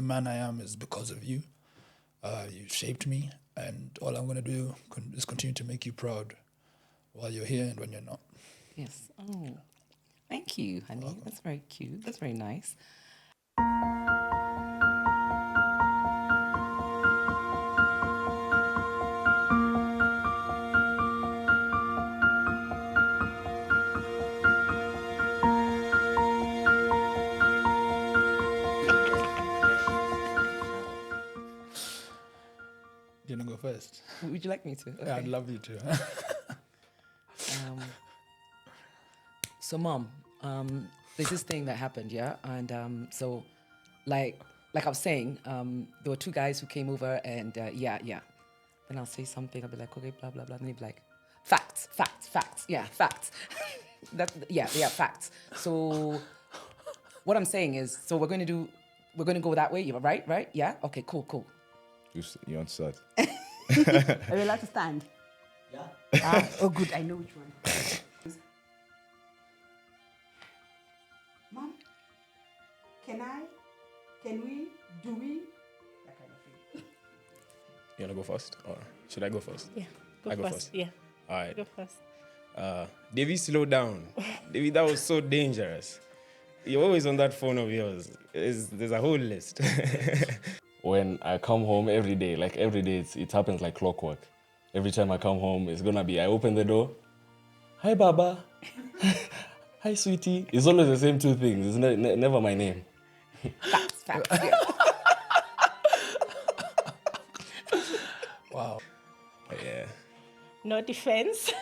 the man I am is because of you. You shaped me, and all I'm going to do is continue to make you proud while you're here and when you're not. Yes. Oh, thank you, honey. Welcome. That's very cute. That's very nice. You want to go first? Would you like me to? Okay. Yeah, I'd love you to. So, Mom, there's this thing that happened, yeah? And so, like I was saying, there were two guys who came over and, yeah. Then I'll say something, I'll be like, okay, blah, blah, blah. And they'll be like, facts. Yeah, facts. Yeah, facts. So, what I'm saying is, so we're going to go that way, right? Yeah? Okay, cool. You want to start? Are you allowed to stand? Yeah. Oh, good. I know which one. Mom, can we, do we? That kind of thing. You want to go first? Or should I go first? Yeah, I go first? Yeah, All right. go first. Davey, slow down. Davey, that was so dangerous. You're always on that phone of yours. There's a whole list. When I come home every day it happens like clockwork. Every time I come home, it's gonna be, I open the door. Hi, Baba. Hi, sweetie. It's always the same two things. It's never my name. Facts, yeah. Wow. Yeah. No defense.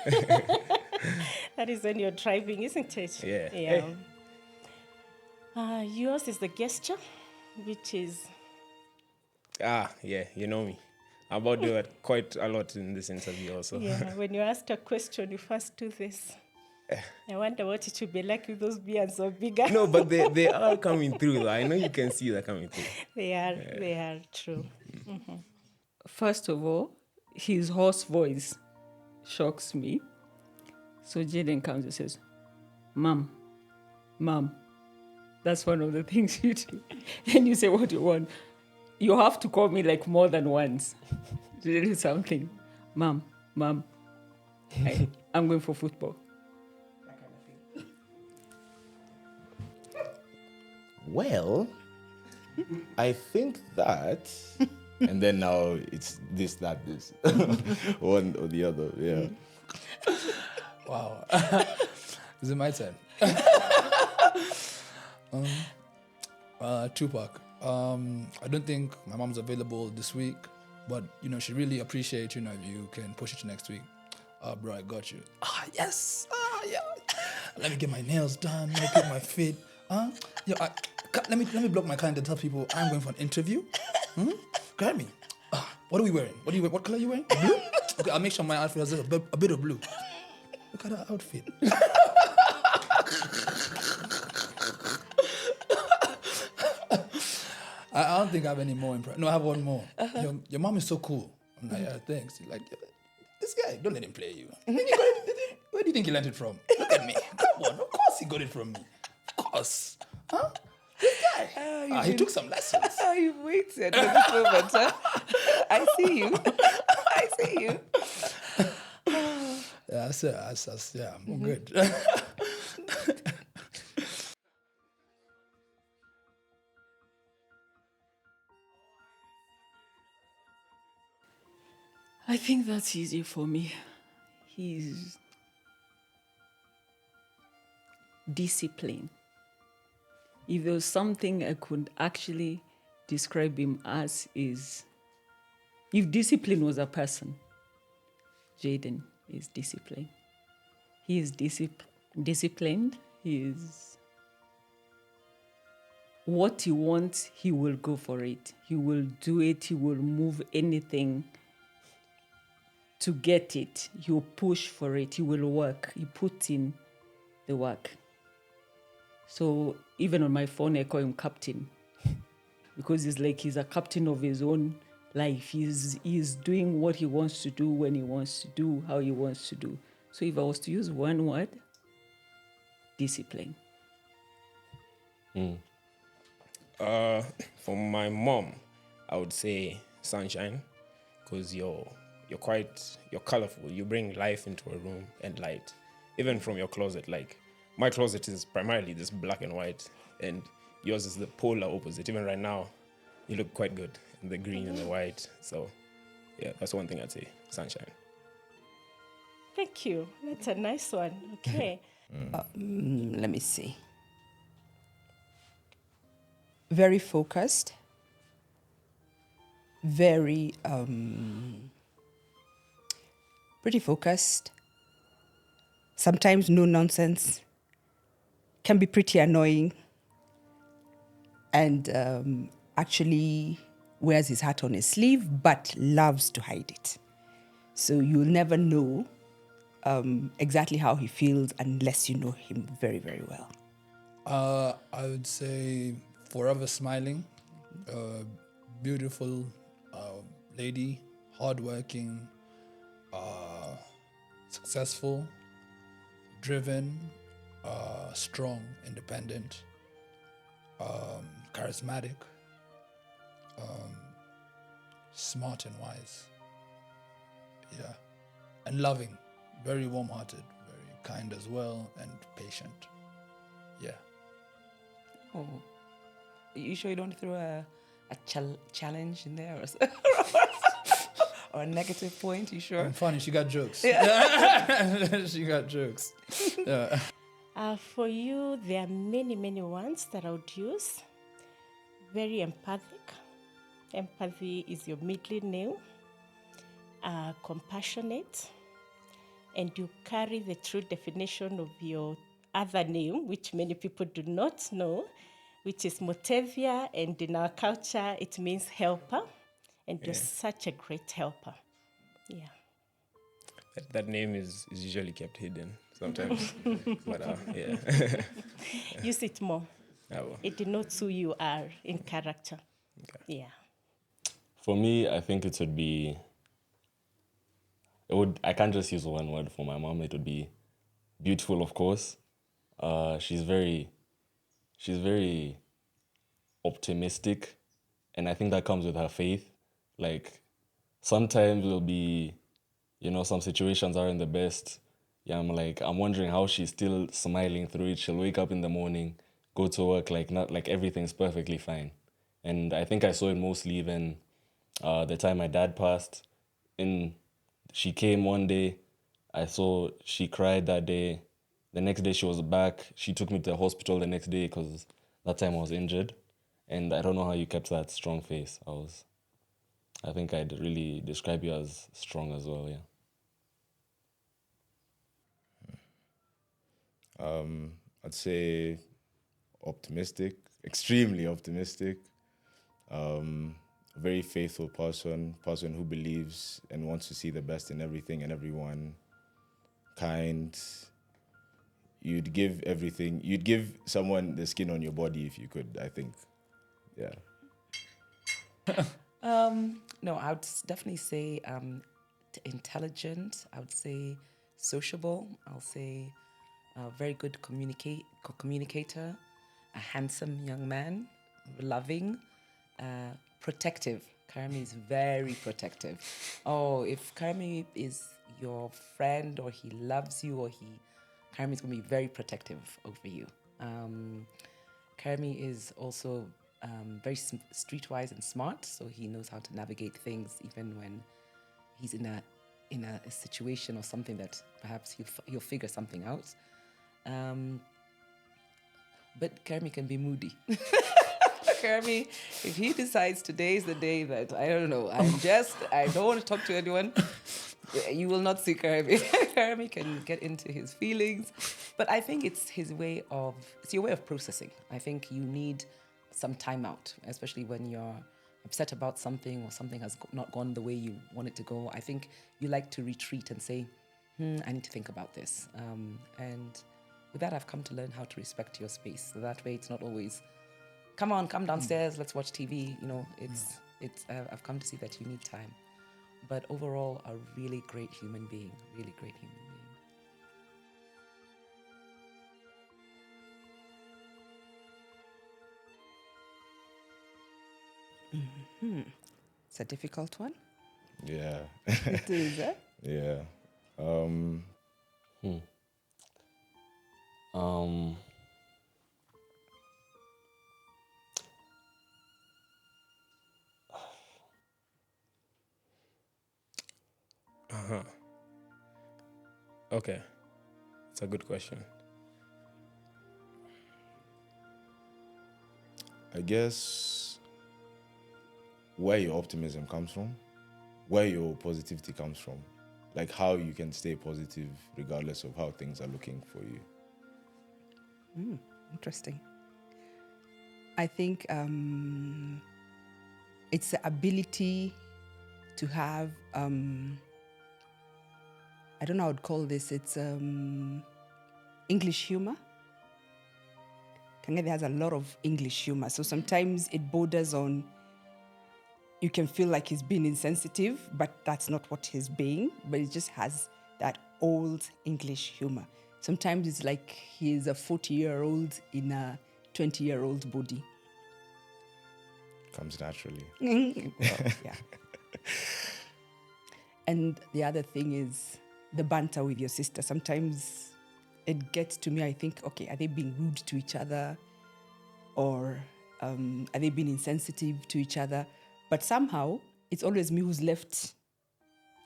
That is when you're driving, isn't it? Yeah. Yeah. Yours is the gesture, which is... Yeah, you know me. I'm about to do it quite a lot in this interview also. Yeah, when you asked a question, you first do this. I wonder what it would be like with those beards so bigger. No, but they are coming through though. I know you can see they're coming through. They are true. Mm-hmm. First of all, his hoarse voice shocks me. So Jaden comes and says, Mom, that's one of the things you do. And you say, what do you want? You have to call me like more than once to do something. Mom, I'm going for football. That kind of thing. Well, I think that... And then now it's this. One or the other, yeah. Wow. Is it my turn? Tupac. I don't think my mom's available this week, but she really appreciates if you can push it to next week. Bro, I got you. Yes. Yeah. Let me get my nails done. Let me get my feet. Let me block my calendar and tell people I'm going for an interview. Grab me. What are we wearing? What color are you wearing? Blue? Okay, I'll make sure my outfit has a bit of blue. Look at that outfit. I don't think I have any more. No, I have one more. Your mom is so cool. I'm like, yeah, thanks. You're like, this guy, don't let him play you. Where do you think he learned it from? Look at me. Come on, of course he got it from me. Of course. Huh? This guy. He took some lessons. You waited for this moment, huh? I see you. Yeah, I'm good. I think that's easy for me. He's disciplined. If there was something I could actually describe him as, is if discipline was a person, Jaden is disciplined. He is disciplined. He is what he wants, he will go for it. He will do it. He will move anything to get it. He will push for it. He will work. He puts in the work. So even on my phone, I call him Captain because it's like he's a captain of his own life. He's doing what he wants to do, when he wants to do, how he wants to do. So if I was to use one word, discipline. For my mom, I would say sunshine, because you're colorful. You bring life into a room and light, even from your closet. Like my closet is primarily this black and white, and yours is the polar opposite. Even right now, you look quite good in the green and the white. So, yeah, that's one thing I'd say: sunshine. Thank you. That's a nice one. Okay. Let me see. Very focused. Very pretty focused. Sometimes no nonsense. Can be pretty annoying. And actually wears his heart on his sleeve, but loves to hide it. So you'll never know exactly how he feels unless you know him very, very well. I would say forever smiling, beautiful lady, hardworking, successful, driven, strong, independent, charismatic, smart and wise. Yeah. And loving, very warm-hearted, very kind as well, and patient. Yeah. Oh, you sure you don't throw a challenge in there or a negative point? You sure? I'm funny, she got jokes. She got jokes. Yeah. For you, there are many, many ones that I would use. Very empathic. Empathy is your middle name. Compassionate. And you carry the true definition of your other name, which many people do not know, which is Motevia. And in our culture, it means helper. And you're such a great helper. Yeah. That name is usually kept hidden sometimes, but yeah. Use it more. I will. It denotes who you are in character. Okay. Yeah. For me, I think it would be. I can't just use one word for my mom. It would be beautiful, of course. She's very optimistic, and I think that comes with her faith. Like sometimes will be, some situations aren't the best. Yeah, I'm wondering how she's still smiling through it. She'll wake up in the morning, go to work, like not like everything's perfectly fine. And I think I saw it mostly even the time my dad passed. She came one day, I saw she cried that day. The next day she was back. She took me to the hospital the next day because that time I was injured. And I don't know how you kept that strong face. I think I'd really describe you as strong as well, yeah. I'd say optimistic, extremely optimistic. A very faithful person who believes and wants to see the best in everything and everyone. Kind. You'd give someone the skin on your body if you could, I think. Yeah. No, I would definitely say intelligent. I would say sociable. I'll say a very good communicator, a handsome young man, loving, protective. Karami is very protective. Oh, if Karami is your friend or he loves you or Karami is going to be very protective over you. Karami is also very streetwise and smart, so he knows how to navigate things even when he's in a situation or something that perhaps he'll figure something out. But Karami can be moody. Karami, if he decides today is the day that, I don't know, I don't want to talk to anyone, you will not see Karami. Karami can get into his feelings, but I think it's your way of processing. I think you need some time out, especially when you're upset about something or something has not gone the way you want it to go. I think you like to retreat and say, I need to think about this. And with that, I've come to learn how to respect your space. So that way it's not always, come downstairs, let's watch TV. I've come to see that you need time. But overall, a really great human being, really great human being. It's a difficult one. Yeah. It is, eh? Yeah. Um, Okay, it's a good question. I guess where your optimism comes from, where your positivity comes from, like how you can stay positive regardless of how things are looking for you. Interesting. I think it's the ability to have, I don't know how I'd call this, it's English humor. Kangede has a lot of English humor. So sometimes it borders on, you can feel like he's being insensitive, but that's not what he's being, but he just has that old English humor. Sometimes it's like he's a 40-year-old in a 20-year-old body. Comes naturally. Well, yeah. And the other thing is the banter with your sister. Sometimes it gets to me, I think, okay, are they being rude to each other? Or are they being insensitive to each other? But somehow it's always me who's left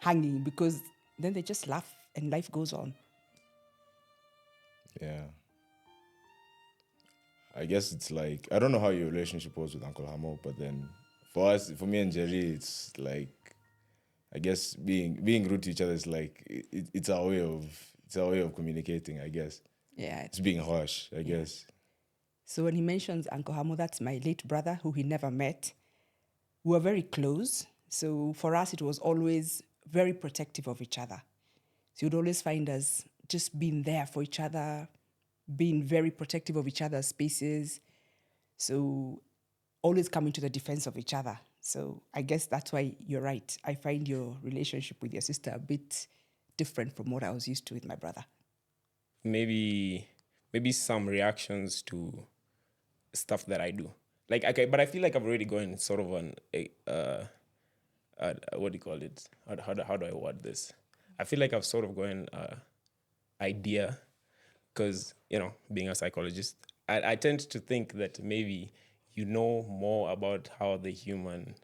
hanging, because then they just laugh and life goes on. Yeah. I guess it's like, I don't know how your relationship was with Uncle Hamo, but then for us, for me and Jerry, it's like, I guess being rude to each other is like, it's our way of communicating, I guess. Yeah. It's being harsh, I guess. So when he mentions Uncle Hamo, that's my late brother who he never met. We were very close. So for us, it was always very protective of each other. So you'd always find us just being there for each other, being very protective of each other's spaces. So always coming to the defense of each other. So I guess that's why you're right. I find your relationship with your sister a bit different from what I was used to with my brother. Maybe some reactions to stuff that I do. Like, okay, but I feel like I've already gone sort of on a what do you call it? How do I word this? I feel like I've sort of gone idea, because being a psychologist, I tend to think that maybe you know more about how the human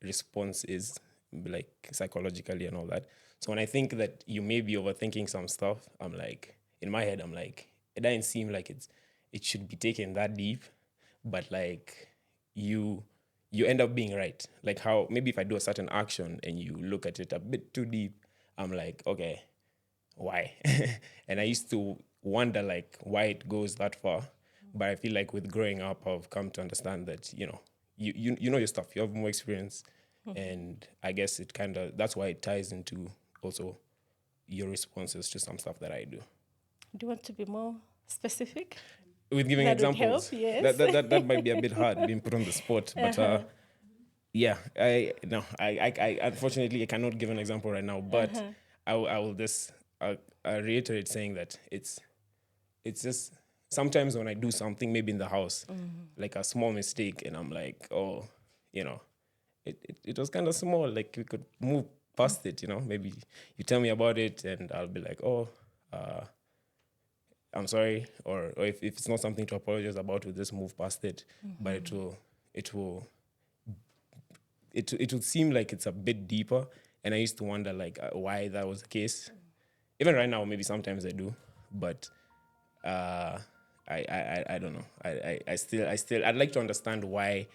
response is, like psychologically and all that. So when I think that you may be overthinking some stuff, I'm like, in my head, I'm like, it doesn't seem like it should be taken that deep, but like you end up being right. Like how maybe if I do a certain action and you look at it a bit too deep, I'm like, okay, why? And I used to wonder like why it goes that far. But I feel like with growing up, I've come to understand that, you know your stuff, you have more experience. And I guess it kind of, that's why it ties into also your responses to some stuff that I do. Do you want to be more specific? With giving That would examples, help, yes. that might be a bit hard being put on the spot, but yeah, I unfortunately I cannot give an example right now, but I will just I'll reiterate saying that it's just sometimes when I do something maybe in the house, like a small mistake, and I'm like, oh, it was kind of small, like we could move past it, maybe you tell me about it and I'll be like, oh, I'm sorry, or if it's not something to apologize about, we'll just move past it. But it will seem like it's a bit deeper, and I used to wonder like why that was the case. Even right now, maybe sometimes I do, but I don't know. I still I'd like to understand why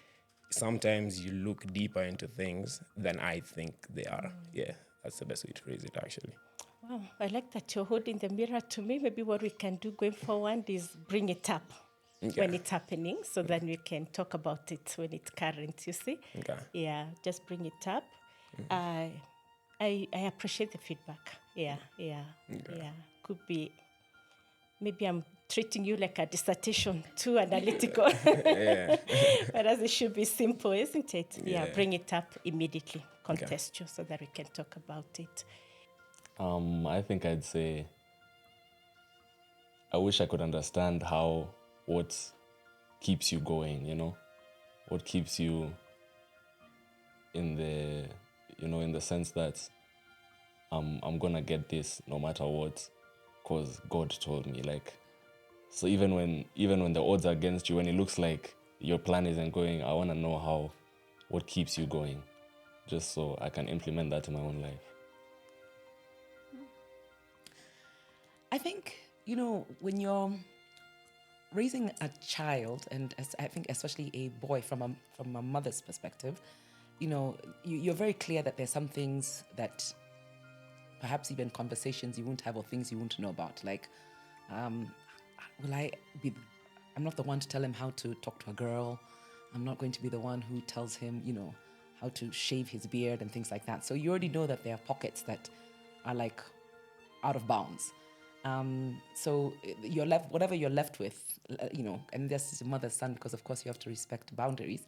sometimes you look deeper into things than I think they are. Yeah, that's the best way to phrase it, actually. Wow, I like that you're holding the mirror to me. Maybe what we can do going forward is bring it up when it's happening, so then we can talk about it when it's current, you see? Okay. Yeah, just bring it up. I appreciate the feedback. Yeah. Could be, maybe I'm treating you like a dissertation, too analytical. Whereas it should be simple, isn't it? Yeah, bring it up immediately, contextual, so that we can talk about it. I think I'd say I wish I could understand what keeps you going, what keeps you in the, in the sense that I'm gonna get this no matter what, because God told me. Like, so even when the odds are against you, when it looks like your plan isn't going, I want to know what keeps you going, just so I can implement that in my own life. I think, when you're raising a child, and I think especially a boy from a mother's perspective, you're very clear that there's some things that perhaps even conversations you won't have or things you won't know about. Like, will I be, I'm not the one to tell him how to talk to a girl. I'm not going to be the one who tells him, how to shave his beard and things like that. So you already know that there are pockets that are like out of bounds. So you're left, whatever you're left with, and this is a mother's son, because of course you have to respect boundaries,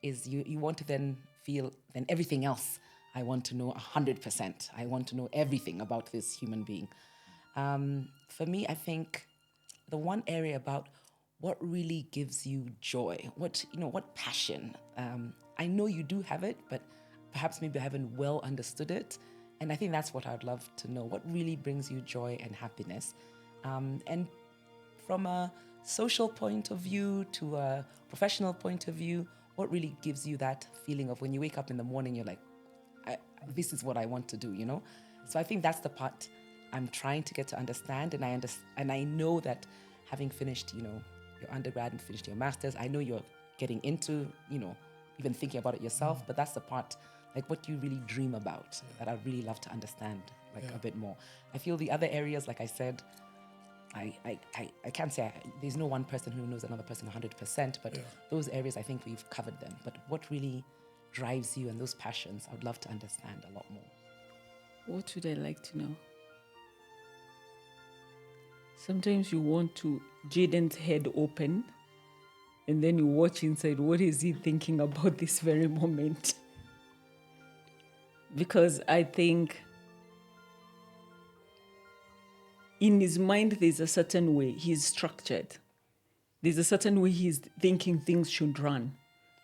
is you want to then feel, then everything else, I want to know 100%. I want to know everything about this human being. For me, I think the one area about what really gives you joy, what passion. I know you do have it, but perhaps maybe I haven't well understood it. And I think that's what I'd love to know. What really brings you joy and happiness? And from a social point of view to a professional point of view, what really gives you that feeling of when you wake up in the morning, you're like, this is what I want to do, So I think that's the part I'm trying to get to understand. And I know that having finished, your undergrad and finished your master's, I know you're getting into, even thinking about it yourself, but that's the part, like what you really dream about, that I'd really love to understand a bit more. I feel the other areas, like I said, I can't say there's no one person who knows another person 100%, but those areas, I think we've covered them. But what really drives you and those passions, I would love to understand a lot more. What would I like to know? Sometimes you want to Jaden's head open, and then you watch inside, what is he thinking about this very moment? Because I think in his mind, there's a certain way he's structured. There's a certain way he's thinking things should run.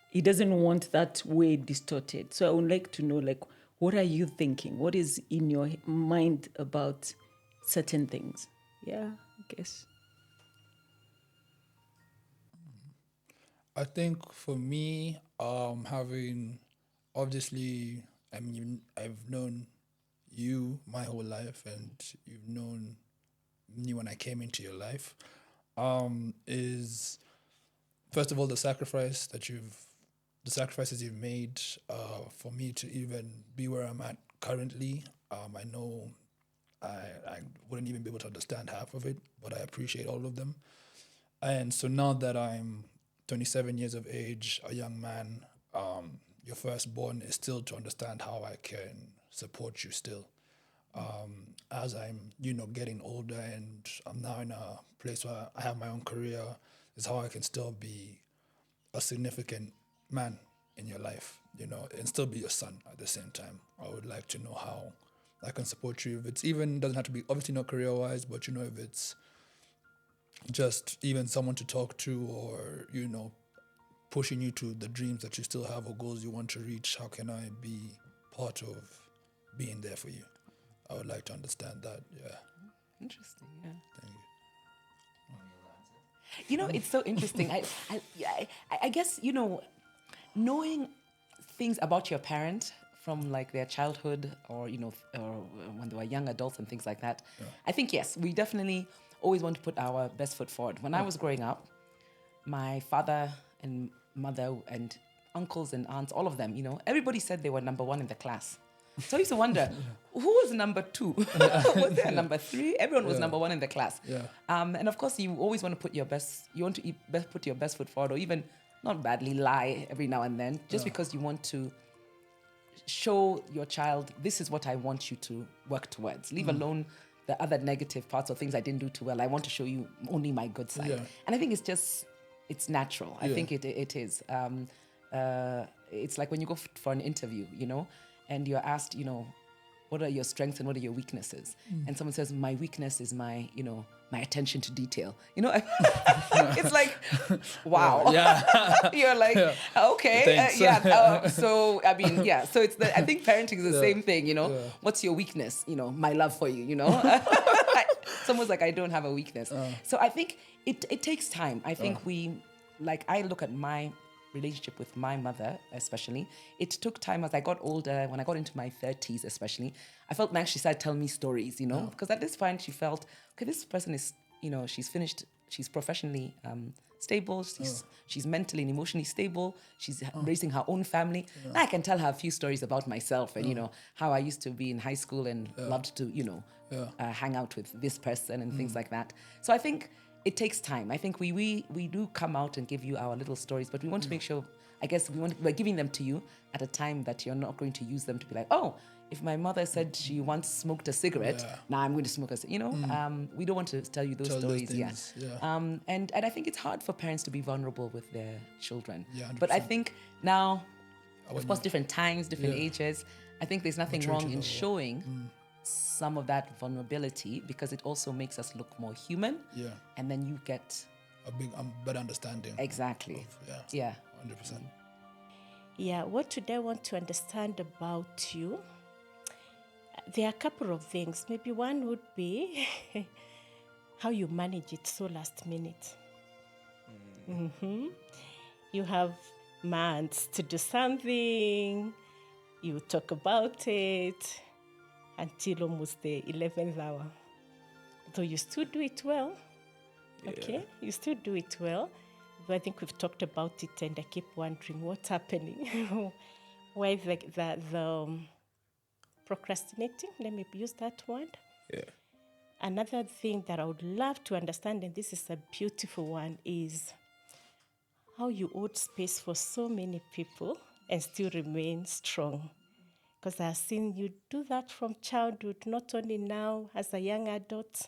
He doesn't want that way distorted. So I would like to know, what are you thinking? What is in your mind about certain things? Yeah, I guess. I think for me, having obviously, I've known you my whole life, and you've known me when I came into your life. Is first of all the sacrifices you've made for me to even be where I'm at currently. I know I wouldn't even be able to understand half of it, but I appreciate all of them. And so now that I'm 27 years of age, a young man, your firstborn is still to understand how I can support you still. As I'm, getting older and I'm now in a place where I have my own career, is how I can still be a significant man in your life, and still be your son at the same time. I would like to know how I can support you. If it's even, doesn't have to be, obviously not career-wise, but, if it's just even someone to talk to, or, pushing you to the dreams that you still have or goals you want to reach, how can I be part of being there for you? I would like to understand that, yeah. Interesting, yeah. Thank you. It's so interesting. I guess, knowing things about your parent from their childhood or, or when they were young adults and things like that. Yeah. I think, yes, we definitely always want to put our best foot forward. When I was growing up, my father and mother and uncles and aunts, all of them, everybody said they were number one in the class. So I used to wonder, who was number two? Was there number three? Everyone was number one in the class. Yeah. And of course, you always want to put your best, put your best foot forward, or even not badly lie every now and then, just because you want to show your child, this is what I want you to work towards. Leave alone the other negative parts or things I didn't do too well. I want to show you only my good side. Yeah. And I think it's natural. I think it is. It's like when you go for an interview, and you're asked, what are your strengths and what are your weaknesses? And someone says, my weakness is my, my attention to detail. It's like, wow. Yeah. You're like, okay, Thanks. so, I mean, yeah. So I think parenting is the same thing, What's your weakness? My love for you, Someone's like, I don't have a weakness. So I think it takes time. I think I look at my relationship with my mother, especially. It took time as I got older, when I got into my 30s, especially. I felt like she started telling me stories, because at this point she felt, okay, this person is, she's finished, she's professionally stable, she's mentally and emotionally stable, she's raising her own family. Now I can tell her a few stories about myself and, how I used to be in high school and loved to, hang out with this person and things like that. So I think it takes time. I think we do come out and give you our little stories, but we want to make sure, I guess we're giving them to you at a time that you're not going to use them to be like, oh, if my mother said she once smoked a cigarette, now I'm going to smoke a cigarette. We don't want to tell you those stories. Things, And I think it's hard for parents to be vulnerable with their children. Yeah, 100%. But I think now, of course, different times, different Yeah. ages, I think there's nothing Maturity wrong in level. showing some of that vulnerability, because it also makes us look more human. Yeah. And then you get A big, better understanding. exactly. Of, Yeah. 100%. Yeah, what today I want to understand about you, there are a couple of things. Maybe one would be how you manage it so last minute. You have months to do something, you talk about it until almost the 11th hour. Though you still do it well, okay? You still do it well. But I think we've talked about it, and I keep wondering what's happening. Why the procrastinating? Let me use that word. Yeah. Another thing that I would love to understand, and this is a beautiful one, is how you hold space for so many people and still remain strong. Because I've seen you do that from childhood, not only now as a young adult.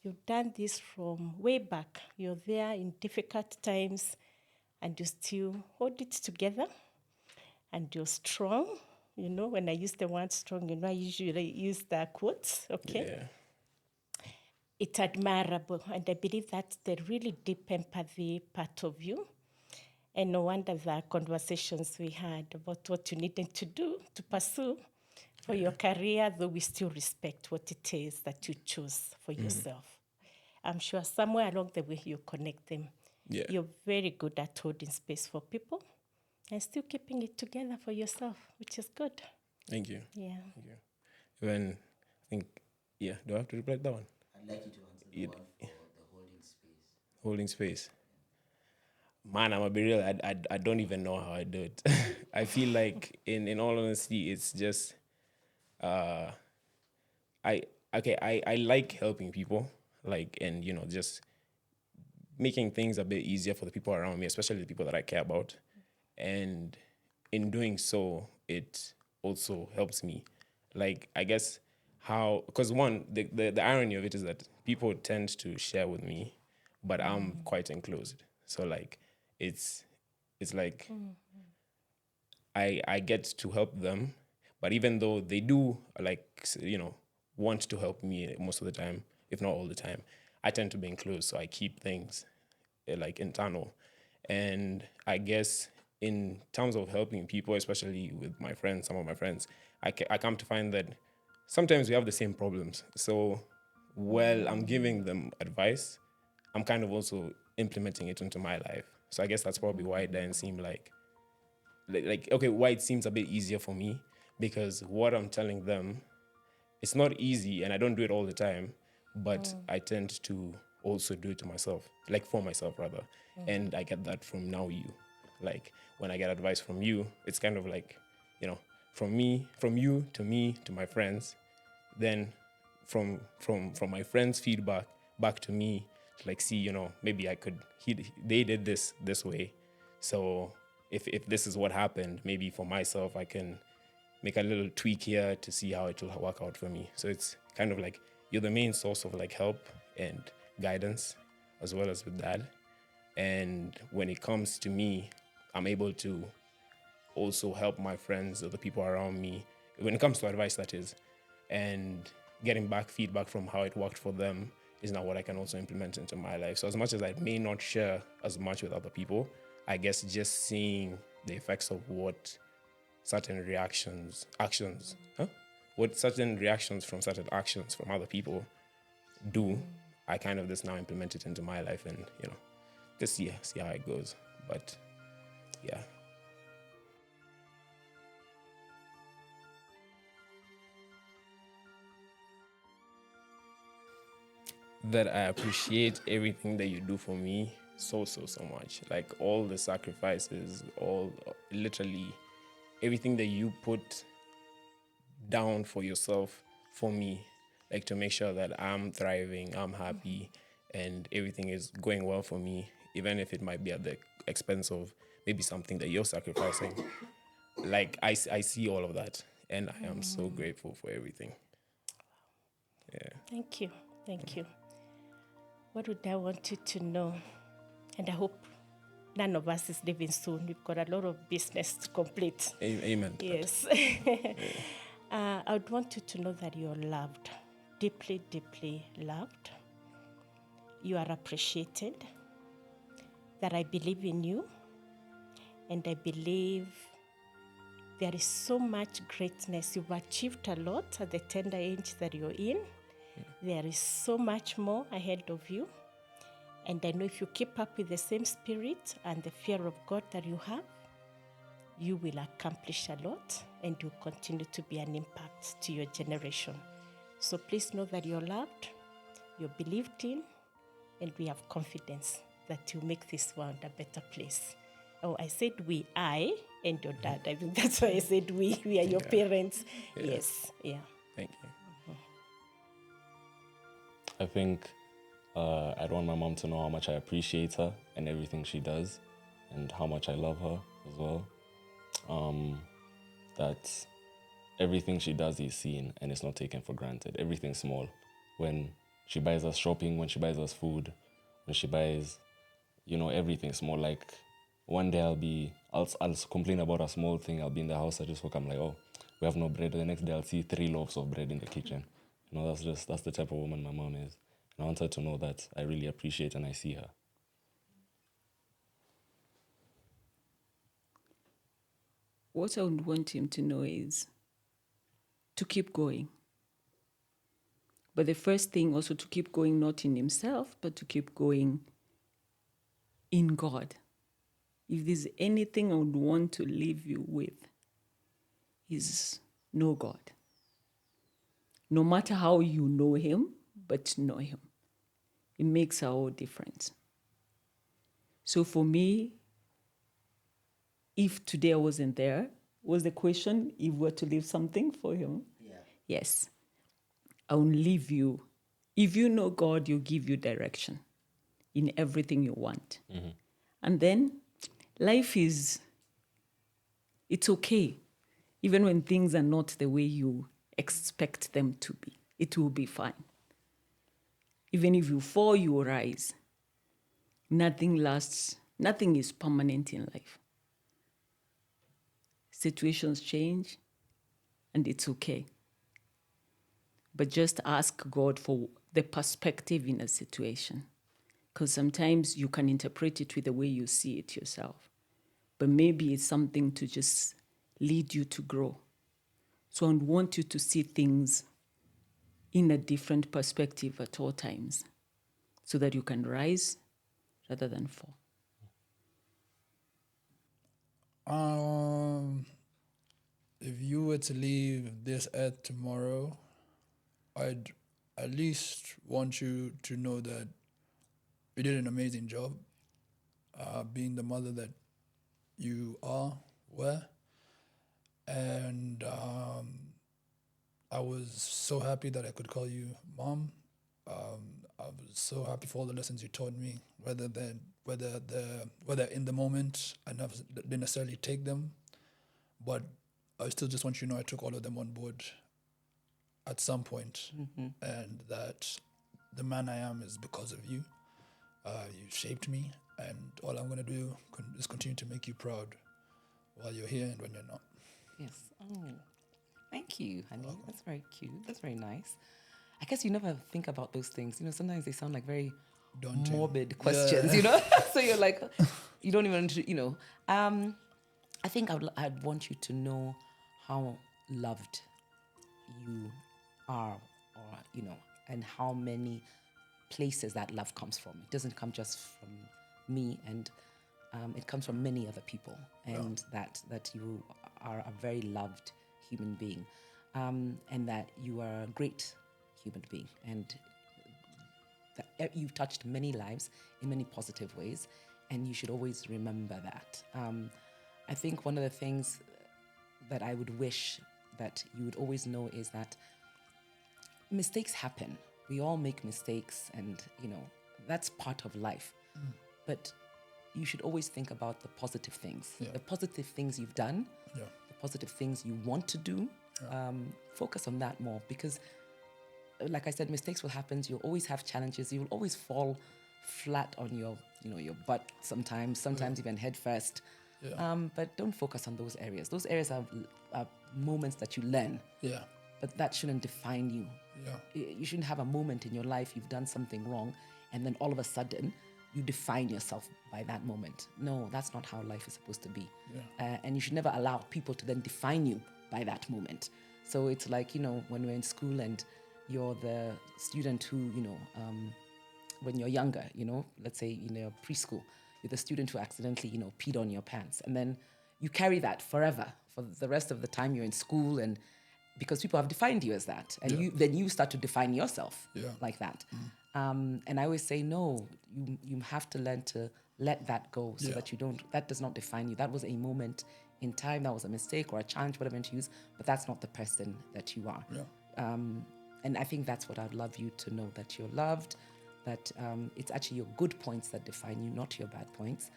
You've done this from way back. You're there in difficult times and you still hold it together and you're strong. When I use the word strong, I usually use the quotes, okay? Yeah. It's admirable, and I believe that's the really deep empathy part of you. And no wonder the conversations we had about what you needed to do to pursue for your career, though we still respect what it is that you choose for yourself. I'm sure somewhere along the way you connect them. Yeah. You're very good at holding space for people and still keeping it together for yourself, which is good. Thank you. Yeah. Thank you. When I think, do I have to reply to that one? I'd like you to answer the one for the holding space. Holding space. Man, I'm gonna be real. I don't even know how I do it. I feel like, in all honesty, it's just, I like helping people, and just making things a bit easier for the people around me, especially the people that I care about. And in doing so, it also helps me. I guess because one, the irony of it is that people tend to share with me, but I'm quite enclosed. So it's like I get to help them, but even though they do want to help me most of the time, if not all the time, I tend to be enclosed, so I keep things internal. And I guess in terms of helping people, especially with my friends, some of my friends, I come to find that sometimes we have the same problems. So while I'm giving them advice, I'm kind of also implementing it into my life. So I guess that's probably why it doesn't seem why it seems a bit easier for me, because what I'm telling them, it's not easy, and I don't do it all the time, but I tend to also do it to myself, for myself rather. And I get that from now you. When I get advice from you, it's kind of from you to me to my friends, then from my friends' feedback back to me, see, maybe they did this way. So if this is what happened, maybe for myself, I can make a little tweak here to see how it will work out for me. So it's kind of you're the main source of help and guidance, as well as with that. And when it comes to me, I'm able to also help my friends or the people around me when it comes to advice, that is. and getting back feedback from how it worked for them is now what I can also implement into my life. So as much as I may not share as much with other people, I guess just seeing the effects of what certain what certain reactions from certain actions from other people do, I kind of just now implement it into my life and, just see how it goes. But yeah. That I appreciate everything that you do for me so much. Like all the sacrifices, literally everything that you put down for yourself, for me, like to make sure that I'm thriving, I'm happy, and everything is going well for me, even if it might be at the expense of maybe something that you're sacrificing. Like I see all of that, and I am so grateful for everything. Yeah. Thank you. Thank you. What would I want you to know? And I hope none of us is leaving soon. We've got a lot of business to complete. Amen. Yes. I would want you to know that you're loved, deeply, deeply loved. You are appreciated, that I believe in you, and I believe there is so much greatness. You've achieved a lot at the tender age that you're in. There is so much more ahead of you. And I know if you keep up with the same spirit and the fear of God that you have, you will accomplish a lot and you continue to be an impact to your generation. So please know that you're loved, you're believed in, and we have confidence that you make this world a better place. Oh, I said we, I and your dad. I think that's why I said we are your parents. Yeah. Yes, yeah. Thank you. I think I'd want my mom to know how much I appreciate her and everything she does, and how much I love her as well. That everything she does is seen and it's not taken for granted. Everything small. When she buys us shopping, when she buys us food, when she buys, everything small. Like one day I'll complain about a small thing. I'll be in the house, I just walk, I'm like, oh, we have no bread. The next day I'll see 3 loaves of bread in the kitchen. That's the type of woman my mom is. And I want her to know that I really appreciate and I see her. What I would want him to know is to keep going. But the first thing also to keep going, not in himself, but to keep going in God. If there's anything I would want to leave you with, is know God. No matter how you know him, but know him. It makes a whole difference. So for me, if today I wasn't there, was the question if we were to leave something for him? Yeah. Yes. I will leave you. If you know God, he'll give you direction in everything you want. Mm-hmm. And then life it's okay. Even when things are not the way you expect them to be, it will be fine. Even if you fall, you will rise. Nothing lasts. Nothing is permanent in life. Situations change, and it's okay. But just ask God for the perspective in a situation. Because sometimes you can interpret it with the way you see it yourself. But maybe it's something to just lead you to grow. So I want you to see things in a different perspective at all times, so that you can rise rather than fall. If you were to leave this earth tomorrow, I'd at least want you to know that you did an amazing job being the mother that you were. And I was so happy that I could call you mom. I was so happy for all the lessons you taught me, whether in the moment I didn't necessarily take them, but I still just want you to know I took all of them on board at some point, and that the man I am is because of you. You shaped me, and all I'm going to do is continue to make you proud while you're here and when you're not. Yes. Oh. Thank you, honey. That's very cute. That's very nice. I guess you never think about those things. You know, sometimes they sound like very Daunting. morbid questions, you know? So you're like, you don't even, you know. I think I'd want you to know how loved you are, or, you know, and how many places that love comes from. It doesn't come just from me, and it comes from many other people, and that you are a very loved human being, and that you are a great human being, and that you've touched many lives in many positive ways, and you should always remember that. I think one of the things that I would wish that you would always know is that mistakes happen. We all make mistakes, and you know that's part of life. But you should always think about the positive things, the positive things you've done, the positive things you want to do. Focus on that more, because like I said, mistakes will happen. You'll always have challenges. You'll always fall flat on your, you know, your butt sometimes even head first. But don't focus on those areas. Those areas are moments that you learn. But that shouldn't define you. You shouldn't have a moment in your life you've done something wrong, and then all of a sudden you define yourself by that moment. No, that's not how life is supposed to be. And you should never allow people to then define you by that moment. So it's like, you know, when we're in school and you're the student who, you know, when you're younger, you know, let's say in your preschool, you're the student who accidentally, you know, peed on your pants. And then you carry that forever, for the rest of the time you're in school, and because people have defined you as that. And then you start to define yourself like that. And I always say, no, you have to learn to let that go, so that that does not define you. That was a moment in time, that was a mistake or a challenge, whatever you use, but that's not the person that you are. And I think that's what I'd love you to know, that you're loved, that it's actually your good points that define you, not your bad points,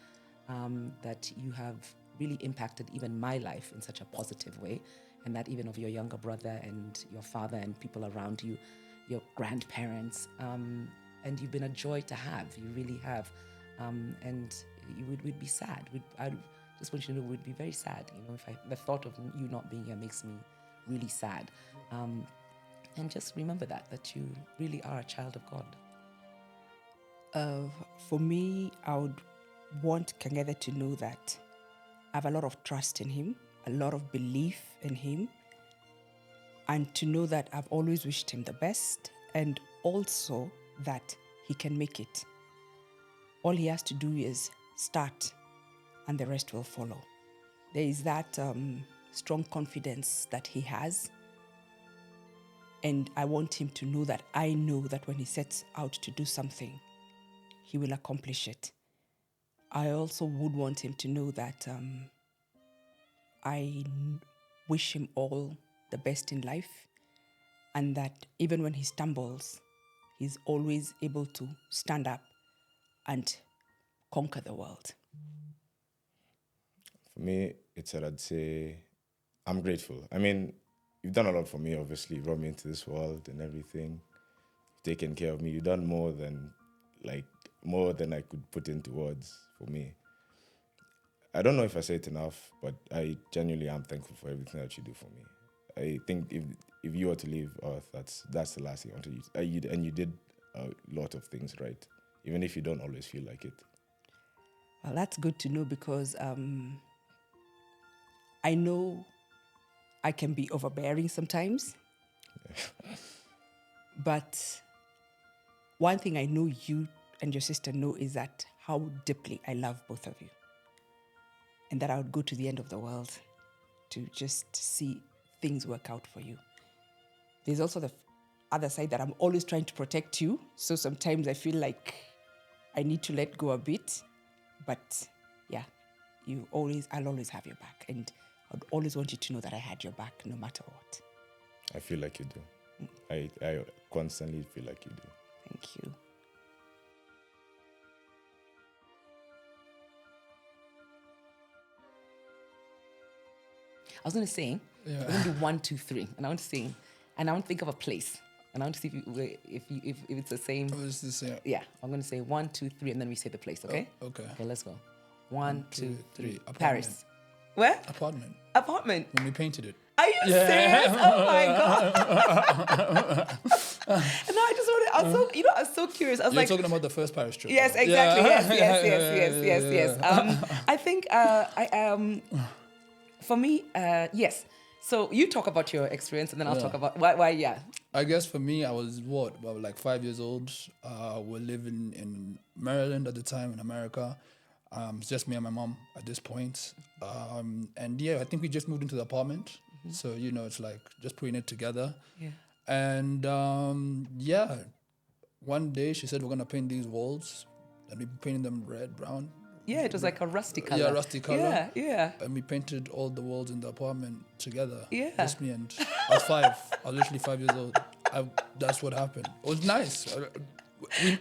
that you have really impacted even my life in such a positive way, and that even of your younger brother and your father and people around you, your grandparents, and you've been a joy to have. You really have. And we'd be sad. I just want you to know we'd be very sad. You know, if the thought of you not being here makes me really sad. And just remember that you really are a child of God. For me, I would want Kangede to know that I have a lot of trust in him, a lot of belief in him, and to know that I've always wished him the best, and also that he can make it. All he has to do is start, and the rest will follow. There is that strong confidence that he has, and I want him to know that I know that when he sets out to do something, he will accomplish it. I also would want him to know that I wish him all the best in life, and that even when he stumbles, he's always able to stand up and conquer the world. For me, it's that I'd say I'm grateful. I mean, you've done a lot for me, obviously. You brought me into this world and everything. You've taken care of me. You've done more than I could put into words for me. I don't know if I say it enough, but I genuinely am thankful for everything that you do for me. I think if you were to leave Earth, that's the last thing I want to use. And you did a lot of things right, even if you don't always feel like it. Well, that's good to know, because I know I can be overbearing sometimes. But one thing I know you and your sister know is that how deeply I love both of you. And that I would go to the end of the world to just see things work out for you. There's also the other side that I'm always trying to protect you. So sometimes I feel like I need to let go a bit. But yeah, I'll always have your back. And I'd always want you to know that I had your back no matter what. I feel like you do. I constantly feel like you do. Thank you. I was going to sing. We're going to do 1, 2, 3, and I want to sing, and I want to think of a place, and I want to see if it's the same. Oh, it's the same. Yeah, I'm going to say 1, 2, 3, and then we say the place. Okay. Okay. Okay, let's go. 1, 2, 3. Apartment. Paris. Where? Apartment. Apartment. When we painted it. Are you serious? Oh my god! No, I just wanted. I was so curious. I was You're like, talking about the first Paris trip. yes, right? exactly. Yeah. Yes. I think for me, yes. So you talk about your experience, and then I'll talk about why. Yeah. I guess for me, I was about like 5 years old. We're living in Maryland at the time in America. It's just me and my mom at this point. And yeah, I think we just moved into the apartment. So, it's like just putting it together. Yeah. And yeah, one day she said, we're going to paint these walls. And we painted them red, brown. Yeah, it was like a rusty color. Yeah, rusty color. Yeah. And we painted all the walls in the apartment together. Yeah. Just me and I was 5. I was literally 5 years old. That's what happened. It was nice.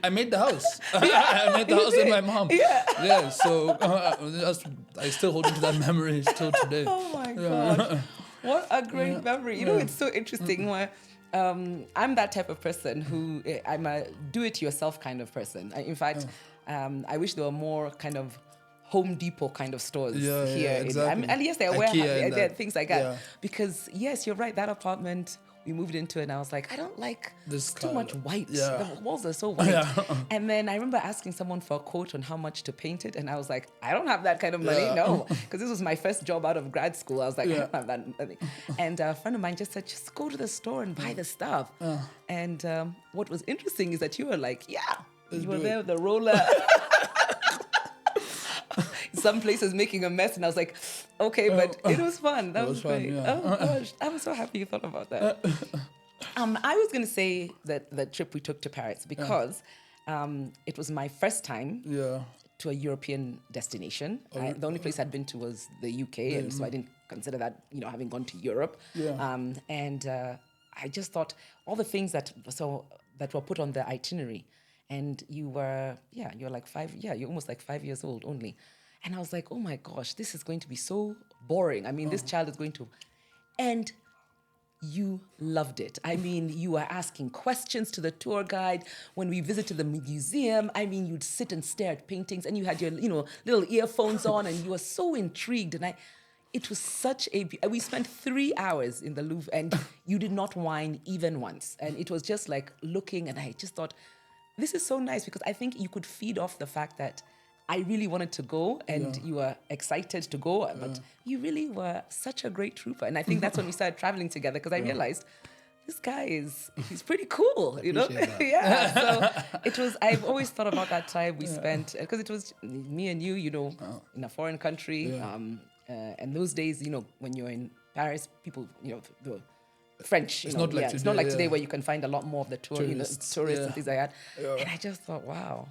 I made the house. I made the house with my mom. Yeah. So I still hold on to that memory still today. Oh my gosh. What a great memory. It's so interesting where I'm that type of person who I'm a do-it-yourself kind of person. In fact, I wish there were more kind of Home Depot kind of stores here. Exactly. And yes, there are IKEA there are things like that. Yeah. Because yes, you're right, that apartment we moved into and I was like, I don't like This too color. much white. Yeah. The walls are so white. And then I remember asking someone for a quote on how much to paint it. And I was like, I don't have that kind of money. No. Because this was my first job out of grad school. I was like, I don't have that money. And a friend of mine just said, just go to the store and buy the stuff. And what was interesting is that you were like, you were there with the roller. Some places making a mess, and I was like, okay, but it was fun. That was fun, great. yeah. Oh gosh, I'm so happy you thought about that. I was gonna say that the trip we took to Paris because it was my first time to a European destination. The only place I'd been to was the UK, and so I didn't consider that having gone to Europe. And I just thought all the things that were put on the itinerary. And you're like 5, you're almost like 5 years old only. And I was like, oh my gosh, this is going to be so boring. I mean, this child is going to, and you loved it. I mean, you were asking questions to the tour guide. When we visited the museum, I mean, you'd sit and stare at paintings and you had your, little earphones on and you were so intrigued. And it was such we spent 3 hours in the Louvre and you did not whine even once. And it was just like looking, and I just thought, this is so nice because I think you could feed off the fact that I really wanted to go and you were excited to go, but you really were such a great trooper. And I think that's when we started traveling together because I realized this guy he's pretty cool, So I've always thought about that time we spent, because it was me and you, in a foreign country. And those days, when you're in Paris, people, the French, it's not like today where you can find a lot more of the tourists and things like that. And I just thought, wow.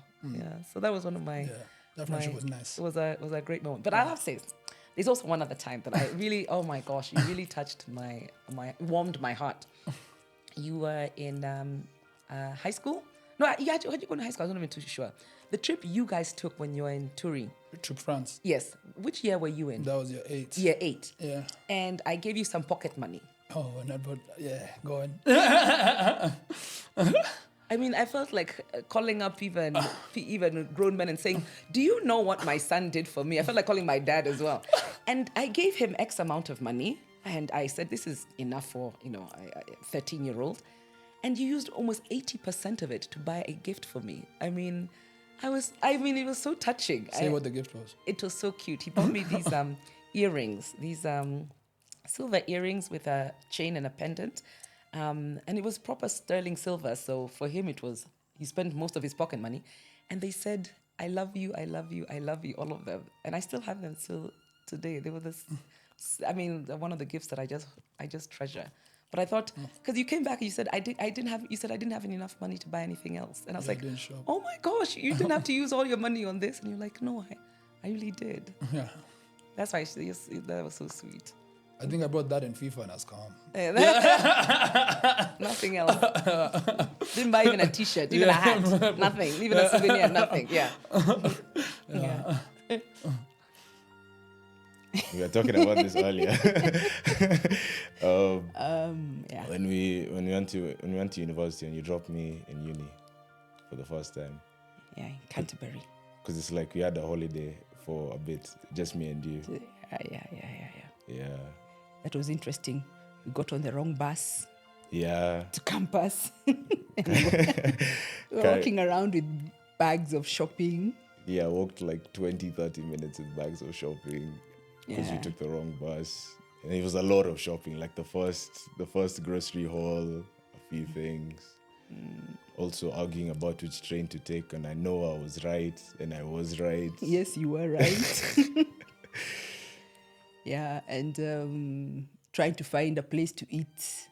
So that was one of my... That friendship was nice. It was a great moment. But I have to say, there's also one other time that I really, oh my gosh, you really touched warmed my heart. You were in high school? No, how'd you go to high school? I was not even too sure. The trip you guys took when you were in Turin. To France. Yes. Which year were you in? That was year 8. Year 8. Yeah. And I gave you some pocket money. Oh, go on. I mean, I felt like calling up even grown men and saying, do you know what my son did for me? I felt like calling my dad as well. And I gave him X amount of money. And I said, this is enough for, a 13-year-old. And you used almost 80% of it to buy a gift for me. I mean, it was so touching. Say what the gift was. It was so cute. He bought me these earrings, these silver earrings with a chain and a pendant. And it was proper sterling silver. So for him, he spent most of his pocket money. And they said, I love you, I love you, I love you, all of them. And I still have them still today. They were one of the gifts that I just treasure. But I thought, because you came back and you said, I didn't have enough money to buy anything else. And I was like, oh my gosh, you didn't have to use all your money on this. And you're like, no, I really did. Yeah. That's why that was so sweet. I think I brought that in FIFA and I was calm. Nothing else. Didn't buy even a t-shirt, even a hat, nothing, even a souvenir, nothing. Yeah. We were talking about this earlier. When we went to university and you dropped me in uni for the first time. Yeah, in Canterbury. Because it's like we had a holiday for a bit, just me and you. Yeah. That was interesting. We got on the wrong bus Yeah. to campus. And we were walking around with bags of shopping. Yeah, I walked like 20, 30 minutes with bags of shopping because we Yeah. took the wrong bus. And it was a lot of shopping, like the first grocery haul, a few things. Also arguing about which train to take, and I know I was right, and I was right. Yes, you were right. Yeah, and trying to find a place to eat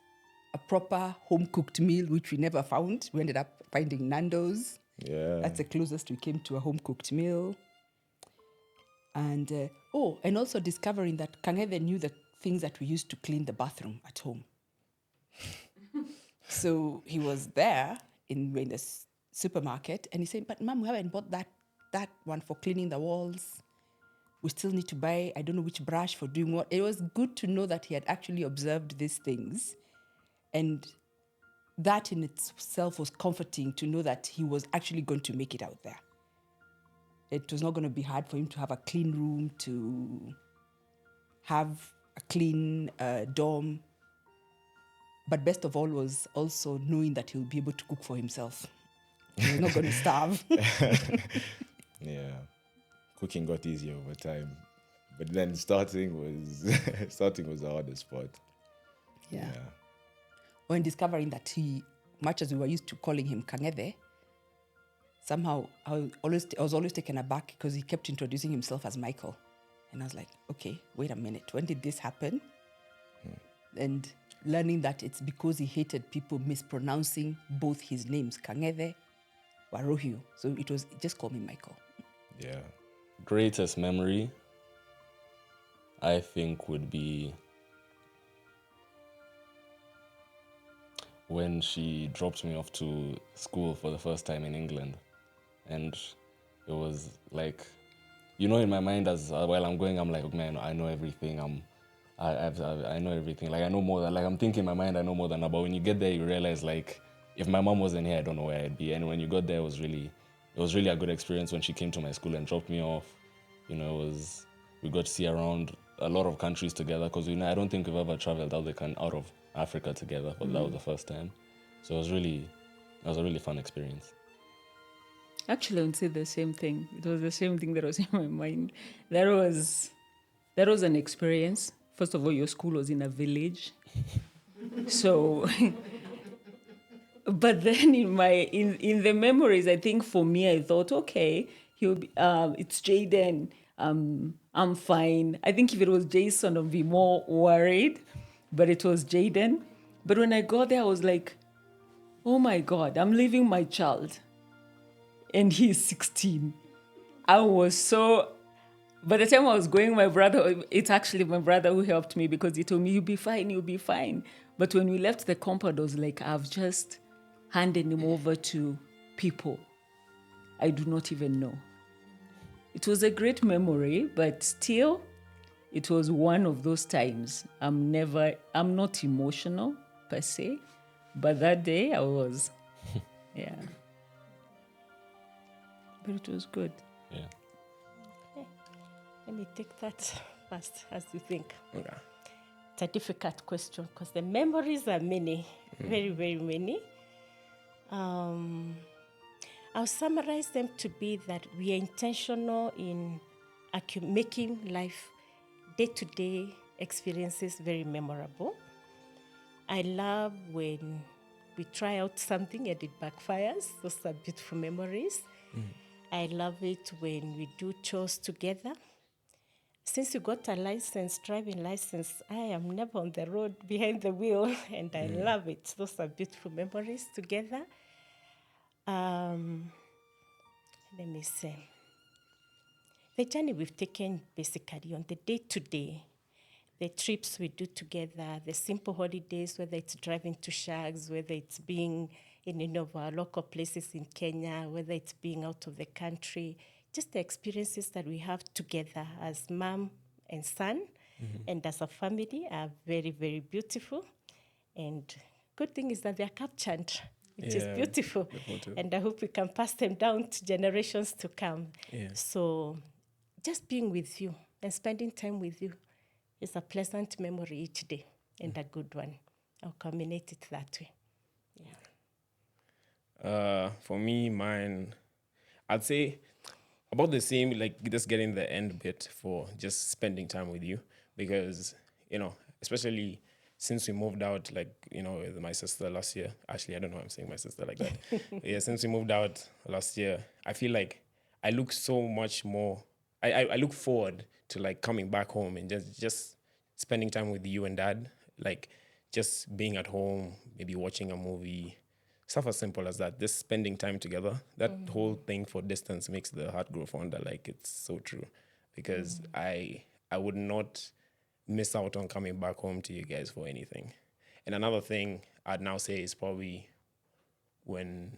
a proper home-cooked meal, which we never found. We ended up finding Nando's. Yeah. That's the closest we came to a home-cooked meal. And and also discovering that Kang'ethe knew the things that we used to clean the bathroom at home. So he was there in the supermarket, and he said, "But Mom, we haven't bought that one for cleaning the walls. We still need to buy, I don't know which brush for doing what." It was good to know that he had actually observed these things. And that in itself was comforting to know that he was actually going to make it out there. It was not going to be hard for him to have a clean room, to have a clean dorm. But best of all was also knowing that he'll be able to cook for himself. He was not going to starve. Yeah. Cooking got easier over time. But then starting was the hardest part. Yeah. When discovering that he, much as we were used to calling him Kang'ethe, somehow I was always taken aback because he kept introducing himself as Michael. And I was like, okay, wait a minute. When did this happen? And learning that it's because he hated people mispronouncing both his names, Kang'ethe, Warohio. So it was, just call me Michael. Yeah. Greatest memory, I think, would be when she dropped me off to school for the first time in England. And it was like, in my mind, as while I'm going, I'm like, man, I know everything. I know everything. Like, I know more than, like, I'm thinking in my mind, I know more than about. When you get there, you realize, like, if my mom wasn't here, I don't know where I'd be. And when you got there, it was really a good experience when she came to my school and dropped me off. We got to see around a lot of countries together because I don't think we've ever traveled out of Africa together, but that was the first time. So it was a really fun experience. Actually, I would say the same thing. It was the same thing that was in my mind. That was an experience. First of all, your school was in a village. So, but then in the memories, I think for me, I thought, okay, it's Jaden. I'm fine. I think if it was Jason, I'd be more worried. But it was Jaden. But when I got there, I was like, oh my God, I'm leaving my child. And he's 16. I was so... By the time I was going, it's actually my brother who helped me because he told me, you'll be fine. But when we left the compound, I was like, I've just handed him over to people I do not even know. It was a great memory, but still, it was one of those times. I'm not emotional per se, but that day I was, yeah. But it was good. Yeah. Okay. Let me take that first as you think. Okay. It's a difficult question because the memories are many, very, very many. I'll summarize them to be that we are intentional in making life, day-to-day experiences very memorable. I love when we try out something and it backfires. Those are beautiful memories. I love it when we do chores together. Since you got a driving license, I am never on the road behind the wheel, and I love it. Those are beautiful memories together. Let me say, the journey we've taken basically on the day-to-day, the trips we do together, the simple holidays, whether it's driving to shags, whether it's being in any of our local places in Kenya, whether it's being out of the country, just the experiences that we have together as mom and son and as a family are very, very beautiful. And good thing is that they're captured, which is beautiful. And I hope we can pass them down to generations to come. Yeah. So just being with you, And spending time with you is a pleasant memory each day and a good one. I'll culminate it that way. For me, mine, I'd say about the same, like just getting the end bit for just spending time with you. Because, especially since we moved out, like, with my sister last year. Actually, I don't know why I'm saying my sister like that. Yeah, since we moved out last year, I feel like I look so much more, I look forward to like coming back home and just spending time with you and dad. Like just being at home, maybe watching a movie, stuff as simple as that. Just spending time together. That whole thing for distance makes the heart grow fonder. Like it's so true, because I would not miss out on coming back home to you guys for anything. And another thing I'd now say is probably when,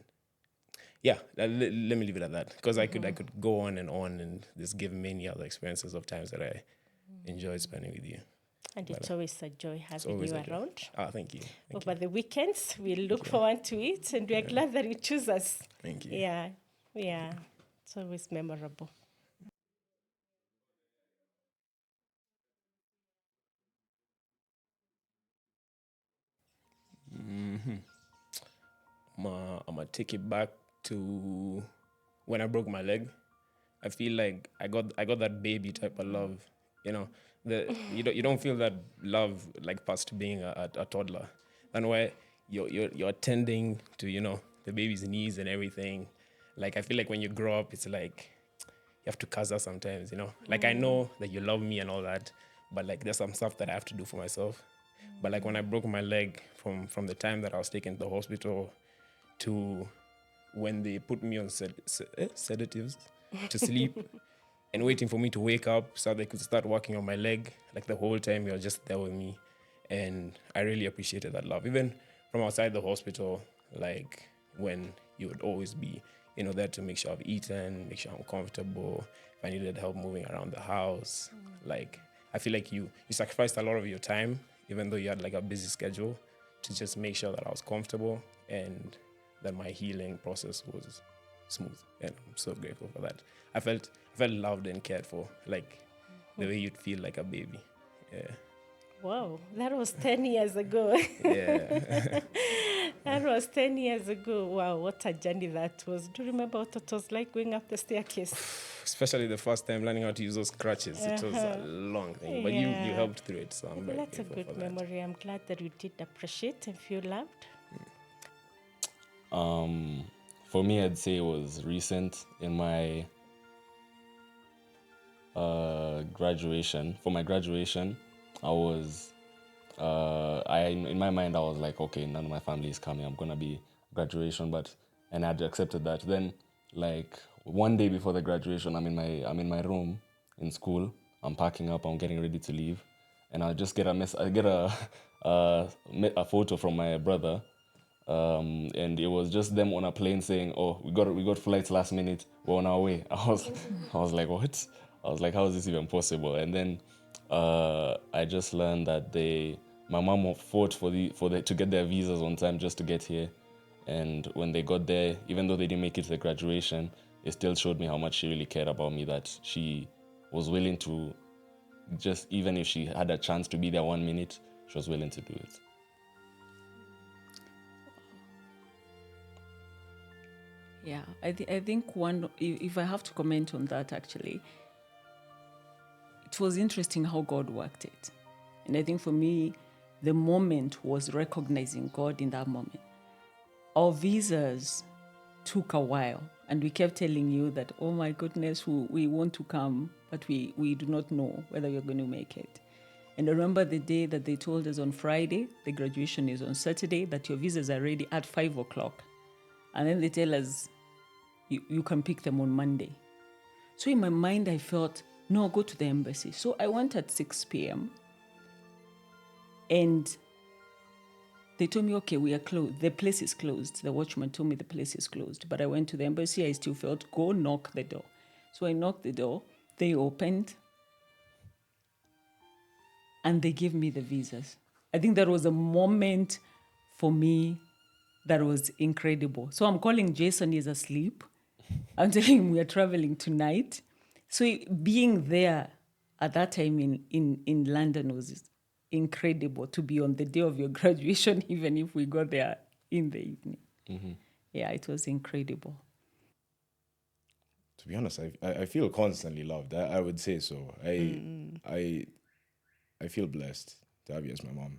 yeah, let me leave it at that, because I could go on and just give many other experiences of times that I enjoyed spending with you. And it's always a joy having always you a joy. around. Thank you. Over the weekends, we look forward to it, and we are glad that you choose us. Thank you. Yeah. It's always memorable. I'm gonna take it back to when I broke my leg. I feel like I got that baby type of love. You don't feel that love like past being a toddler, and where you're attending to the baby's needs and everything. Like I feel like when you grow up, it's like you have to casa sometimes. Like I know that you love me and all that, but like there's some stuff that I have to do for myself. But like when I broke my leg, from the time that I was taken to the hospital to when they put me on sedatives to sleep and waiting for me to wake up so they could start working on my leg, like the whole time you're just there with me. And I really appreciated that love. Even from outside the hospital, like when you would always be, there to make sure I've eaten, make sure I'm comfortable, if I needed help moving around the house. Like I feel like you sacrificed a lot of your time, even though you had like a busy schedule, to just make sure that I was comfortable and that my healing process was smooth. And I'm so grateful for that. I felt loved and cared for, like the way you'd feel like a baby. Yeah. Wow, that was 10 years ago. Yeah. That was 10 years ago. Wow, what a journey that was. Do you remember what it was like going up the staircase? Especially the first time learning how to use those crutches. It was a long thing, but you helped through it, so I'm very That's a grateful good for that. memory. I'm glad that you did appreciate and feel loved. For me, I'd say it was recent in my graduation. For my graduation, I was, in my mind, I was like, okay, none of my family is coming. I'm gonna be graduation, and I'd accepted that. Then, like one day before the graduation, I'm in my room in school. I'm packing up. I'm getting ready to leave, and I just get a photo from my brother. And it was just them on a plane saying, "Oh, we got flights last minute. We're on our way." I was like, "What?" I was like, "How is this even possible?" And then I just learned that my mom fought to get their visas on time just to get here. And when they got there, even though they didn't make it to the graduation, it still showed me how much she really cared about me. That she was willing to, just even if she had a chance to be there 1 minute, she was willing to do it. Yeah, I think if I have to comment on that, actually, it was interesting how God worked it. And I think for me, the moment was recognizing God in that moment. Our visas took a while, and we kept telling you that, oh my goodness, we want to come, but we do not know whether you're going to make it. And I remember the day that they told us on Friday, the graduation is on Saturday, that your visas are ready at 5 o'clock. And then they tell us, you can pick them on Monday. So in my mind, I felt, no, go to the embassy. So I went at 6 p.m. And they told me, okay, we are closed. The place is closed. The watchman told me the place is closed. But I went to the embassy. I still felt, go knock the door. So I knocked the door. They opened. And they gave me the visas. I think that was a moment for me that was incredible. So I'm calling Jason, he's asleep. I'm telling him we are traveling tonight. So being there at that time in London was incredible to be on the day of your graduation, even if we got there in the evening. Yeah, it was incredible. To be honest, I feel constantly loved. I would say so. I feel blessed to have you as my mom.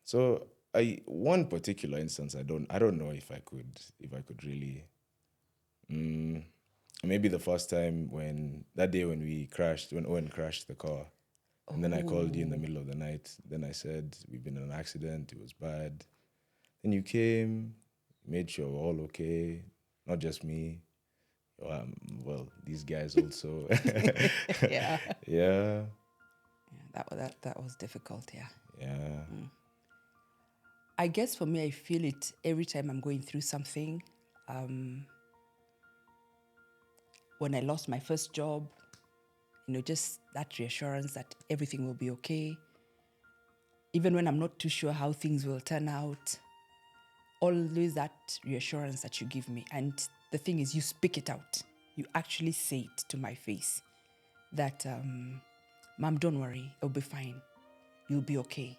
So one particular instance I don't know if I could really maybe the first time when we crashed, when Owen crashed the car. And then I called you in the middle of the night. Then I said, we've been in an accident, it was bad. Then you came, made sure we're all okay, not just me. Well, these guys also. Yeah. Yeah. That was difficult, yeah. Yeah. I guess for me, I feel it every time I'm going through something. When I lost my first job, just that reassurance that everything will be okay. Even when I'm not too sure how things will turn out, always that reassurance that you give me. And the thing is, you speak it out. You actually say it to my face that, Mom, don't worry, it'll be fine. You'll be okay.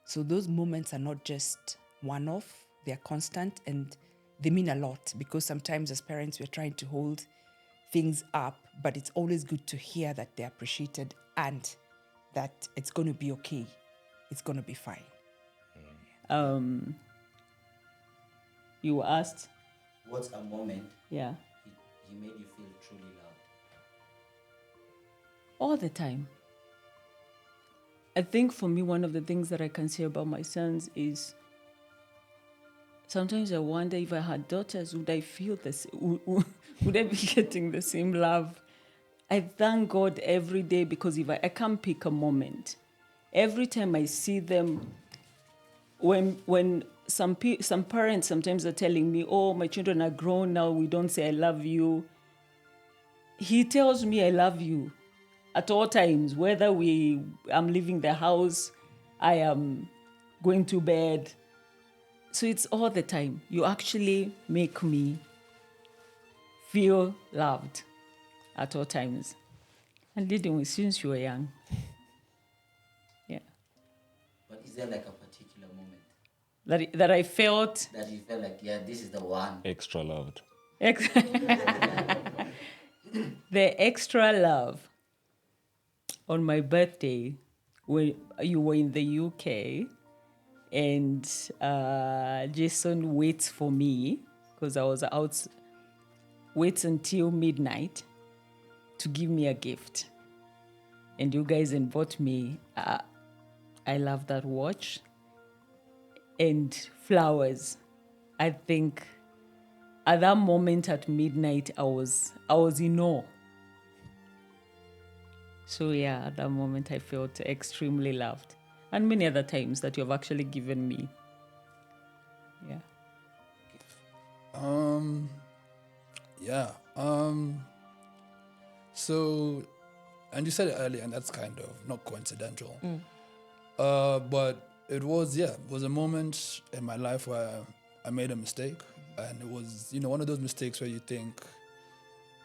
So those moments are not just one-off, they're constant and they mean a lot, because sometimes as parents, we're trying to hold things up, but it's always good to hear that they're appreciated and that it's going to be okay. It's going to be fine. You asked, What's a moment yeah, he made you feel truly loved? all the time. I think for me, one of the things that I can say about my sons is sometimes I wonder if I had daughters, would I feel this? Would I be getting the same love? I thank God every day, because if I can't pick a moment, every time I see them, when some parents sometimes are telling me, oh, my children are grown now, we don't say I love you. He tells me I love you at all times, whether I'm leaving the house, I am going to bed. So it's all the time. You actually make me feel loved at all times. And leading with since you were young. Yeah. But is there like a particular moment That I felt that you felt like, yeah, this is the one? Extra loved. the extra love on my birthday when you were in the UK and Jason waits for me because I was out, waits until midnight to give me a gift. And you guys bought me, I love that watch and flowers. I think at that moment at midnight, I was in awe. So yeah, at that moment I felt extremely loved. And many other times that you have actually given me. Yeah. Yeah. So, and you said it earlier, and that's kind of not coincidental. But it was a moment in my life where I made a mistake, and it was one of those mistakes where you think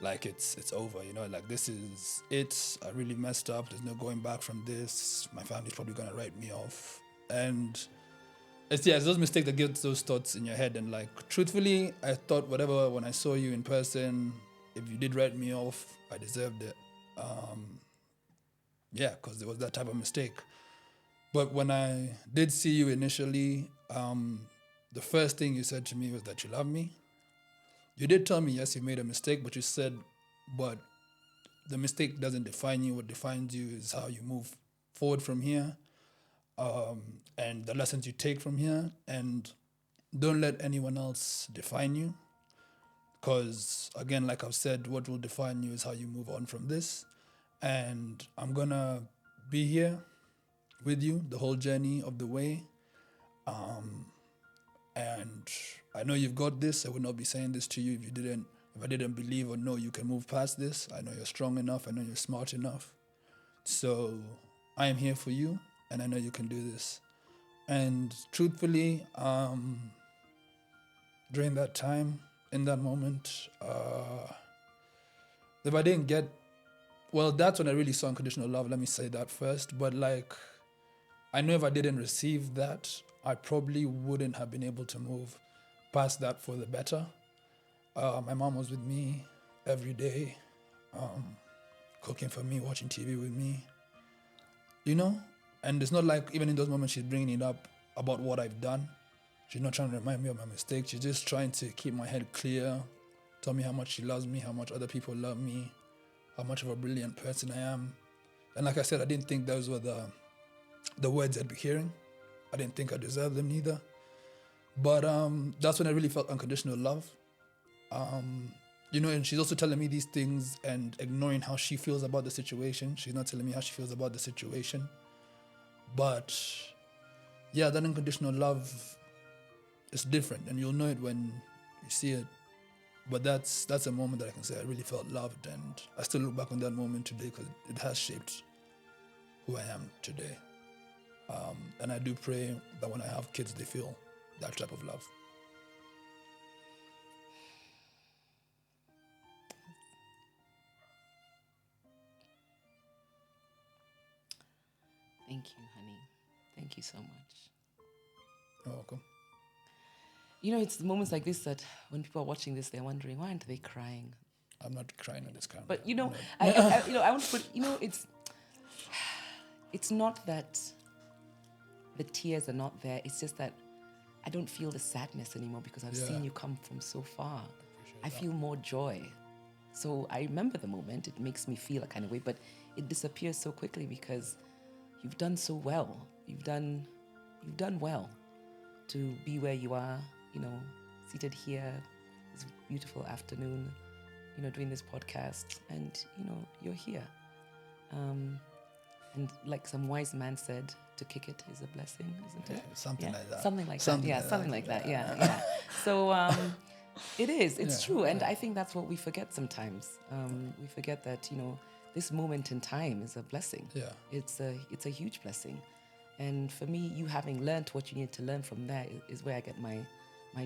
like it's over, like this is it. I really messed up. There's no going back from this. My family's probably gonna write me off, and it's those mistakes that get those thoughts in your head. And like truthfully, I thought whatever when I saw you in person, if you did write me off, I deserved it. Because there was that type of mistake. But when I did see you initially, the first thing you said to me was that you love me. You did tell me, yes, you made a mistake, but you said, but the mistake doesn't define you. What defines you is how you move forward from here, and the lessons you take from here. And don't let anyone else define you. Because, again, like I've said, what will define you is how you move on from this. And I'm going to be here with you the whole journey of the way. And I know you've got this. I would not be saying this to you if I didn't believe or know you can move past this. I know you're strong enough. I know you're smart enough. So I am here for you, and I know you can do this. And truthfully, during that time, in that moment, if I didn't get Well, that's when I really saw unconditional love. Let me say that first. But like, I know if I didn't receive that, I probably wouldn't have been able to move past that for the better. My mom was with me every day, cooking for me, watching TV with me, you know? And it's not like even in those moments she's bringing it up about what I've done. She's not trying to remind me of my mistakes. She's just trying to keep my head clear, tell me how much she loves me, how much other people love me, how much of a brilliant person I am. And like I said, I didn't think those were the words I'd be hearing. I didn't think I deserved them neither. But that's when I really felt unconditional love. And she's also telling me these things and ignoring how she feels about the situation. She's not telling me how she feels about the situation. But yeah, that unconditional love is different, and you'll know it when you see it. But that's a moment that I can say I really felt loved, and I still look back on that moment today because it has shaped who I am today. And I do pray that when I have kids, they feel that type of love. Thank you, honey. Thank you so much. You're welcome. It's the moments like this that when people are watching this, they're wondering, why aren't they crying? I'm not crying on this camera. But I want to put, it's not that the tears are not there. It's just that I don't feel the sadness anymore because I've seen you come from so far. I feel more joy. So I remember the moment. It makes me feel a kind of way, but it disappears so quickly because you've done so well. You've done well to be where you are, seated here this beautiful afternoon, doing this podcast, and you're here. And like some wise man said, to kick it is a blessing, isn't it? Something like that. Something like that. Yeah, something like that. Yeah. So it is. It's true, and I think that's what we forget sometimes. We forget that this moment in time is a blessing. Yeah. It's a huge blessing, and for me, you having learned what you need to learn from there is where I get my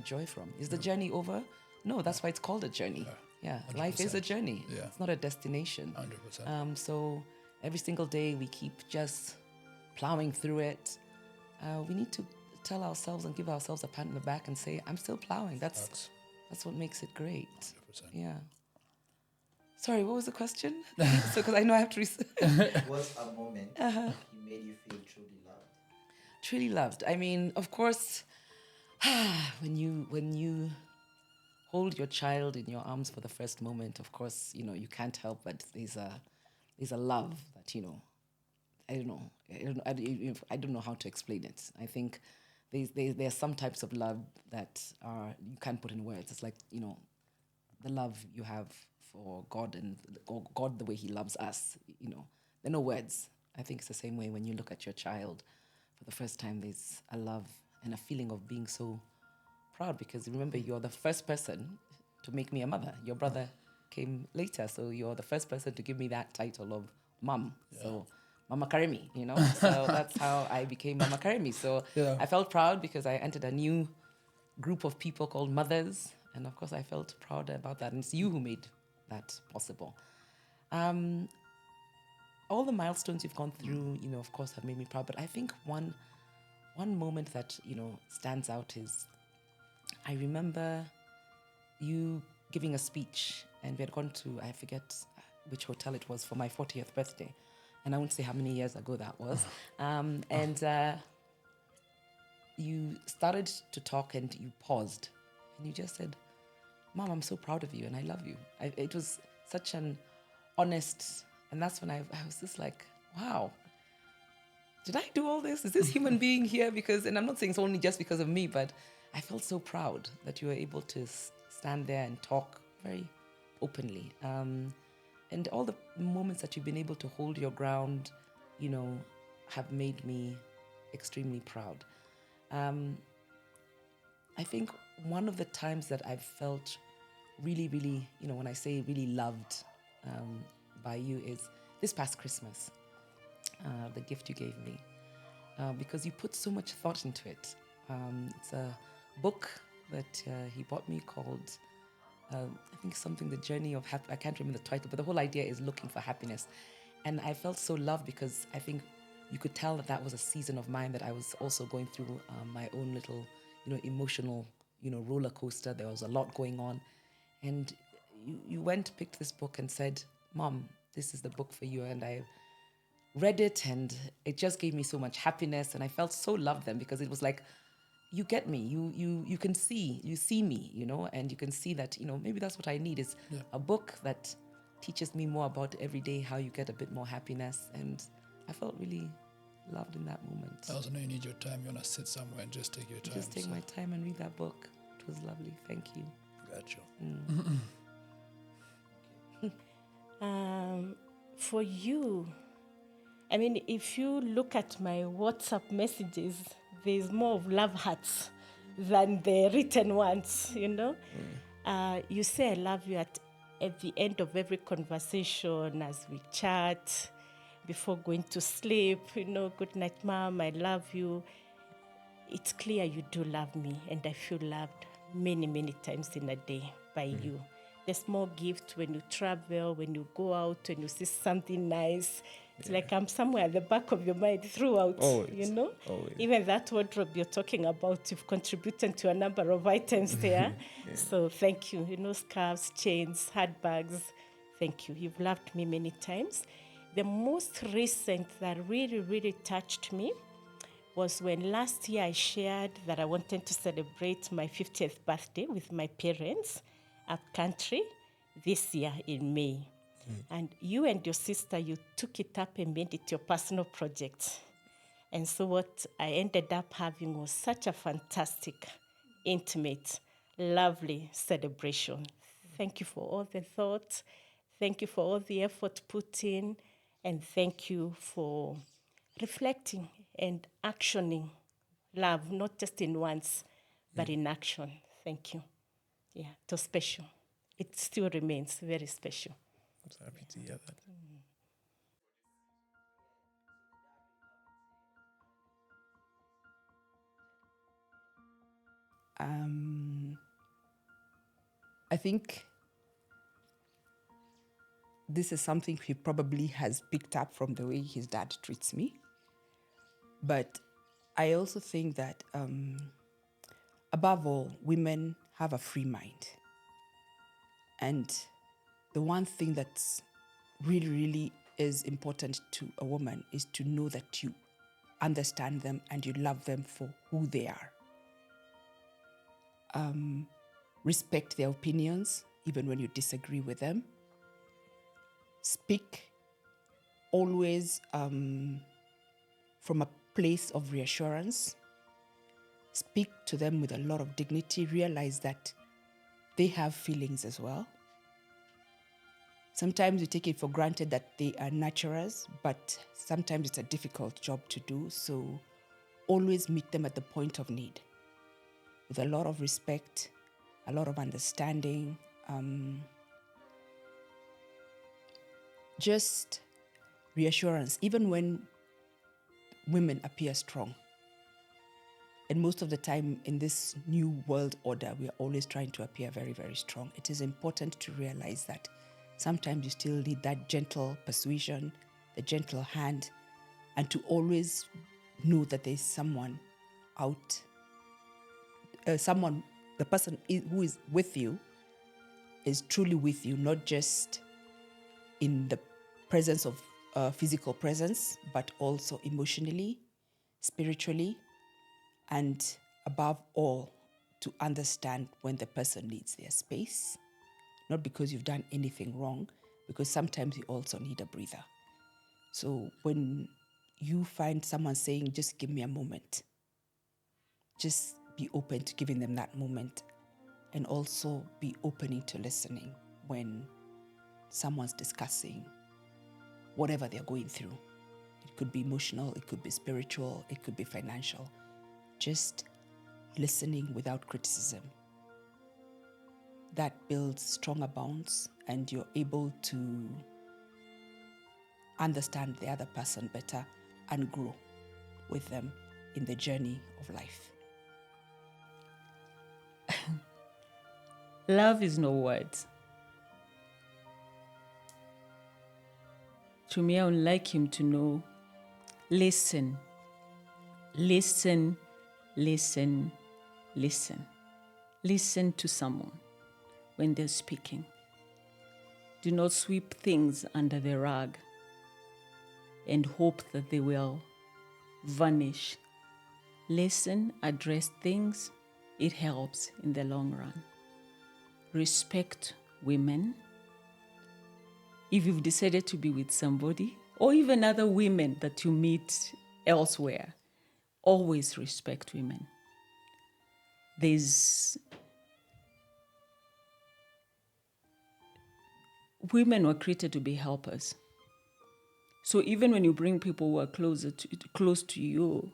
joy from. Is the journey over? No, that's why it's called a journey. Yeah, life is a journey. Yeah. It's not a destination. 100%. So every single day we keep just plowing through it. We need to tell ourselves and give ourselves a pat on the back and say, I'm still plowing. That's what makes it great. 100%. Yeah. Sorry, what was the question? So, because I know I have to... What's a moment he made you feel truly loved? Truly loved. I mean, of course, when you hold your child in your arms for the first moment, of course, you can't help but there's a love that, I don't know. I don't know how to explain it. I think there are some types of love that you can't put in words. It's like, the love you have for God and God the way he loves us, there are no words. I think it's the same way when you look at your child for the first time, there's a love and a feeling of being so proud because remember, you're the first person to make me a mother. Your brother came later, so you're the first person to give me that title of mom. Yeah. So Mama Karimi, so that's how I became Mama Karimi. So I felt proud because I entered a new group of people called mothers. And of course, I felt proud about that. And it's you who made that possible. All the milestones you've gone through, of course, have made me proud. But I think one moment that, stands out is I remember you giving a speech. And we had gone to, I forget which hotel it was, for my 40th birthday. And I won't say how many years ago that was. You started to talk and you paused. And you just said, Mom, I'm so proud of you and I love you. It was such an honest, and that's when I was just like, wow, did I do all this? Is this human being here? And I'm not saying it's only just because of me, but I felt so proud that you were able to stand there and talk very openly. And all the moments that you've been able to hold your ground, have made me extremely proud. I think one of the times that I've felt really, really, when I say really loved by you is this past Christmas, the gift you gave me, because you put so much thought into it. It's a book that he bought me called I think something, the journey of I can't remember the title, but the whole idea is looking for happiness. And I felt so loved because I think you could tell that was a season of mine that I was also going through my own little, emotional, roller coaster. There was a lot going on. And you went, picked this book and said, Mom, this is the book for you. And I read it and it just gave me so much happiness. And I felt so loved then because it was like, you get me, you can see, you see me, and you can see that, maybe that's what I need is a book that teaches me more about every day how you get a bit more happiness. And I felt really loved in that moment. I also know you need your time. You want to sit somewhere and just take your time. Just take my time and read that book. It was lovely. Thank you. Got you. For you, I mean, if you look at my WhatsApp messages, there's more of love hearts than the written ones, You say I love you at the end of every conversation as we chat, before going to sleep, good night, Mom, I love you. It's clear you do love me, and I feel loved many, many times in a day by you. The small gift when you travel, when you go out, when you see something nice. It's like I'm somewhere at the back of your mind throughout, Always. Even that wardrobe you're talking about, you've contributed to a number of items there. So thank you. Scarves, chains, handbags. Thank you. You've loved me many times. The most recent that really, really touched me was when last year I shared that I wanted to celebrate my 50th birthday with my parents up country this year in May. And you and your sister, you took it up and made it your personal project. And so what I ended up having was such a fantastic, intimate, lovely celebration. Thank you for all the thoughts. Thank you for all the effort put in. And thank you for reflecting and actioning love, not just in words, but in action. Thank you. Yeah, it was special. It still remains very special. I'm happy to hear that. I think this is something he probably has picked up from the way his dad treats me. But I also think that, above all, women have a free mind. And the one thing that's really, really is important to a woman is to know that you understand them and you love them for who they are. Respect their opinions, even when you disagree with them. Speak always from a place of reassurance. Speak to them with a lot of dignity. Realize that they have feelings as well. Sometimes we take it for granted that they are nurturers, but sometimes it's a difficult job to do. So always meet them at the point of need with a lot of respect, a lot of understanding, just reassurance, even when women appear strong. And most of the time in this new world order, we are always trying to appear very, very strong. It is important to realize that sometimes you still need that gentle persuasion, the gentle hand, and to always know that there's someone out, the person who is with you is truly with you, not just in the presence of physical presence, but also emotionally, spiritually, and above all, to understand when the person needs their space, not because you've done anything wrong, because sometimes you also need a breather. So when you find someone saying, just give me a moment, just be open to giving them that moment, and also be opening to listening when someone's discussing whatever they're going through. It could be emotional, it could be spiritual, it could be financial. Just listening without criticism. That builds stronger bonds, and you're able to understand the other person better and grow with them in the journey of life. Love is no words. To me, I would like him to know, listen, listen, listen, listen. Listen to someone when they're speaking. Do not sweep things under the rug and hope that they will vanish. Listen, address things. It helps in the long run. Respect women. If you've decided to be with somebody, or even other women that you meet elsewhere, always respect women. Women were created to be helpers. So even when you bring people who are close to you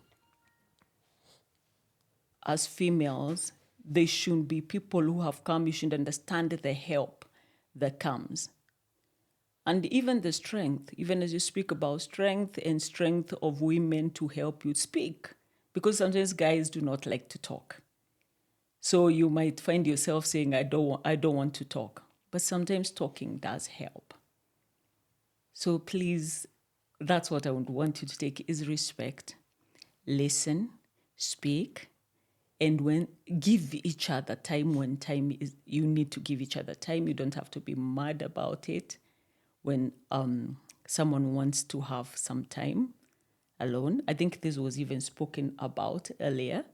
as females, they should be people who have come. You should understand the help that comes. And even the strength, even as you speak about strength and strength of women to help you speak, because sometimes guys do not like to talk. So you might find yourself saying, I don't want to talk. But sometimes talking does help. So please, that's what I would want you to take, is respect. Listen, speak, and give each other time when time is, you need to give each other time. You don't have to be mad about it when someone wants to have some time alone. I think this was even spoken about earlier.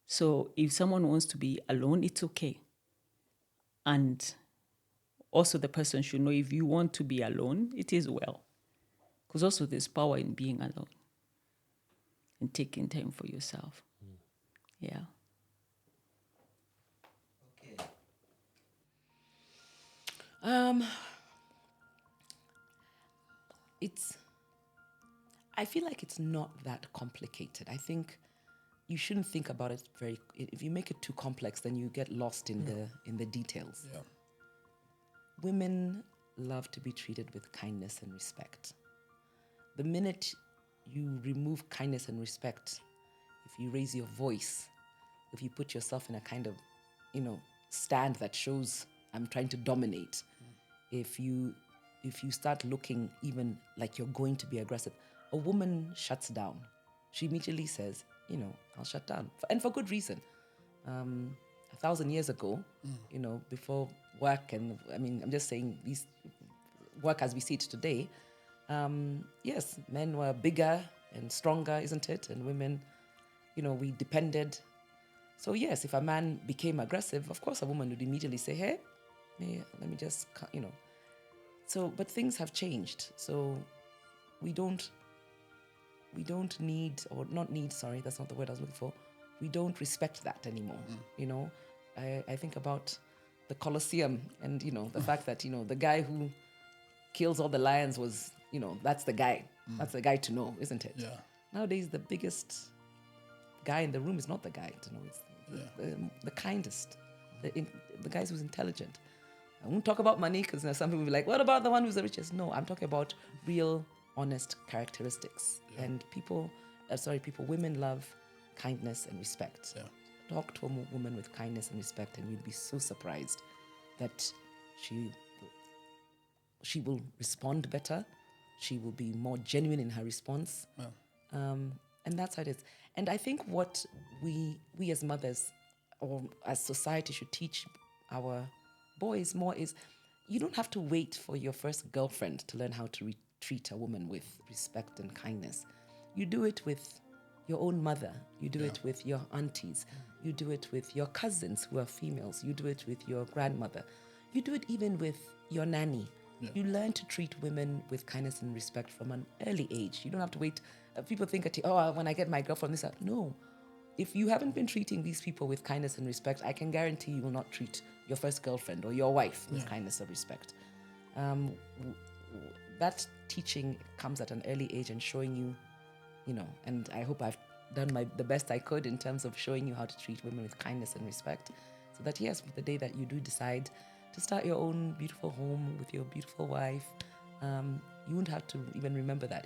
So if someone wants to be alone, it's okay. And also the person should know, if you want to be alone, it is well. Because also there's power in being alone and taking time for yourself. Yeah. Okay. I feel like it's not that complicated. I think you shouldn't think about it if you make it too complex, then you get lost in the details. Yeah. Women love to be treated with kindness and respect. The minute you remove kindness and respect, if you raise your voice, if you put yourself in a kind of, stand that shows I'm trying to dominate, if you start looking even like you're going to be aggressive, a woman shuts down. She immediately says, I'll shut down. And for good reason. 1,000 years ago, before work, and I'm just saying these work as we see it today, yes, men were bigger and stronger, isn't it? And women, we depended. So yes, if a man became aggressive, of course a woman would immediately say, hey, let me just, So, but things have changed. So we don't need, or not need, sorry, that's not the word I was looking for. We don't respect that anymore. I think about the Colosseum and, the fact that, the guy who kills all the lions was, that's the guy. That's the guy to know, isn't it? Yeah. Nowadays, the biggest guy in the room is not the guy to know. It's the kindest, the guy who's intelligent. I won't talk about money because some people will be like, what about the one who's the richest? No, I'm talking about real, honest characteristics. Yeah. And women love kindness and respect. Yeah. Talk to a woman with kindness and respect, and you'd be so surprised that she will respond better. She will be more genuine in her response. Yeah. And that's how it is. And I think what we as mothers or as society should teach our boys more is, you don't have to wait for your first girlfriend to learn how to treat a woman with respect and kindness. You do it with your own mother. You do it with your aunties. You do it with your cousins who are females. You do it with your grandmother. You do it even with your nanny. Yeah. You learn to treat women with kindness and respect from an early age. You don't have to wait. People think, when I get my girlfriend, this, that. No. If you haven't been treating these people with kindness and respect, I can guarantee you will not treat your first girlfriend or your wife with kindness and respect. That teaching comes at an early age and showing you, and I hope I've done the best I could in terms of showing you how to treat women with kindness and respect. So that, yes, the day that you do decide to start your own beautiful home with your beautiful wife, you won't have to even remember that.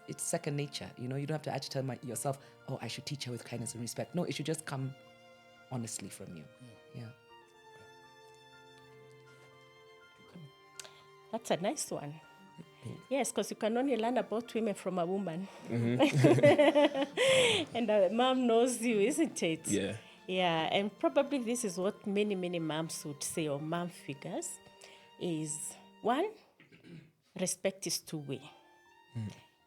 It's second nature. You don't have to actually tell yourself, I should teach her with kindness and respect. No, it should just come honestly from you. Yeah. That's a nice one. Yes, because you can only learn about women from a woman. And a mom knows you, isn't it? Yeah. Yeah, and probably this is what many, many moms would say, or mom figures, is one, respect is two-way.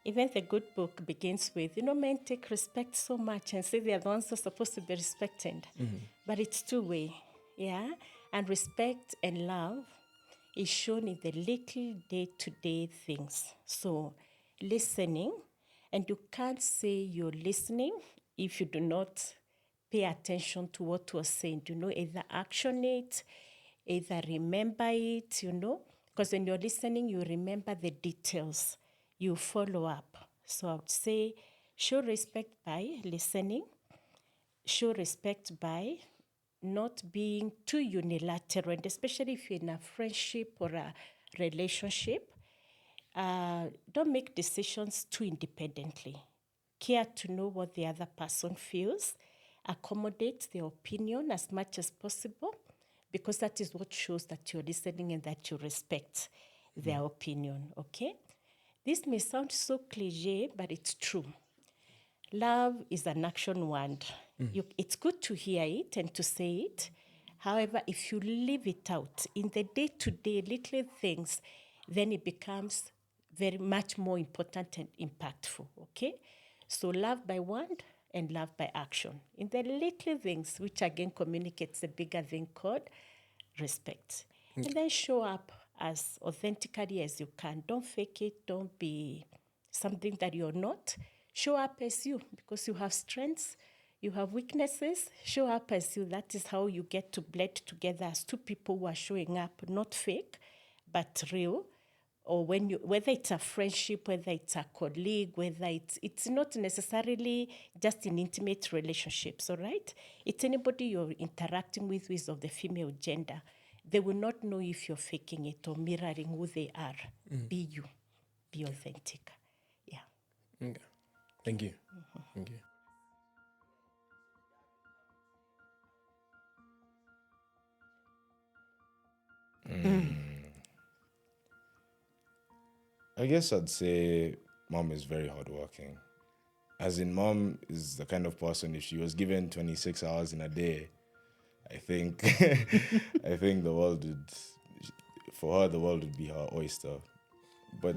Even the good book begins with, men take respect so much and say they are the ones who are supposed to be respected. But it's two-way, yeah? And respect and love is shown in the little day-to-day things. So listening, and you can't say you're listening if you do not pay attention to what was saying. Either action it, either remember it, because when you're listening, you remember the details. You follow up. So I would say show respect by listening, show respect by not being too unilateral, and especially if you're in a friendship or a relationship, don't make decisions too independently. Care to know what the other person feels, accommodate their opinion as much as possible, because that is what shows that you're listening and that you respect their opinion, okay? This may sound so cliche, but it's true. Love is an action word. It's good to hear it and to say it. However, if you leave it out in the day-to-day little things, then it becomes very much more important and impactful, okay? So love by word and love by action. In the little things, which again communicates the bigger thing called respect. And then show up as authentically as you can. Don't fake it. Don't be something that you're not. Show up as you, because you have strengths, you have weaknesses. Show up as you. That is how you get to blend together as two people who are showing up, not fake, but real. Or whether it's a friendship, whether it's a colleague, whether it's not necessarily just in intimate relationships, all right? It's anybody you're interacting with who is of the female gender. They will not know if you're faking it or mirroring who they are. Be you. Be authentic. Yeah. Okay. Thank you. Thank you. I guess I'd say mom is very hardworking. As in, mom is the kind of person, if she was given 26 hours in a day, I think I think the world would, for her, the world would be her oyster. But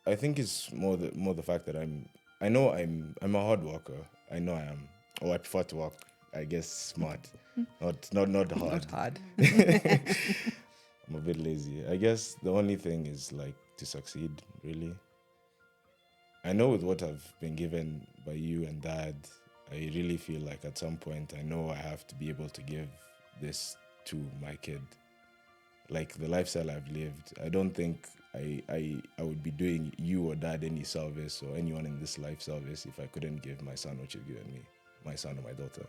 I think it's more the fact that I know I'm a hard worker. I know I am. Or I prefer to work, I guess, smart. Not hard. Not hard. I'm a bit lazy. I guess the only thing is like to succeed, really. I know with what I've been given by you and dad, I really feel like at some point I know I have to be able to give this to my kid. Like the lifestyle I've lived, I don't think I would be doing you or dad any service or anyone in this life service if I couldn't give my son what you've given me, my son or my daughter.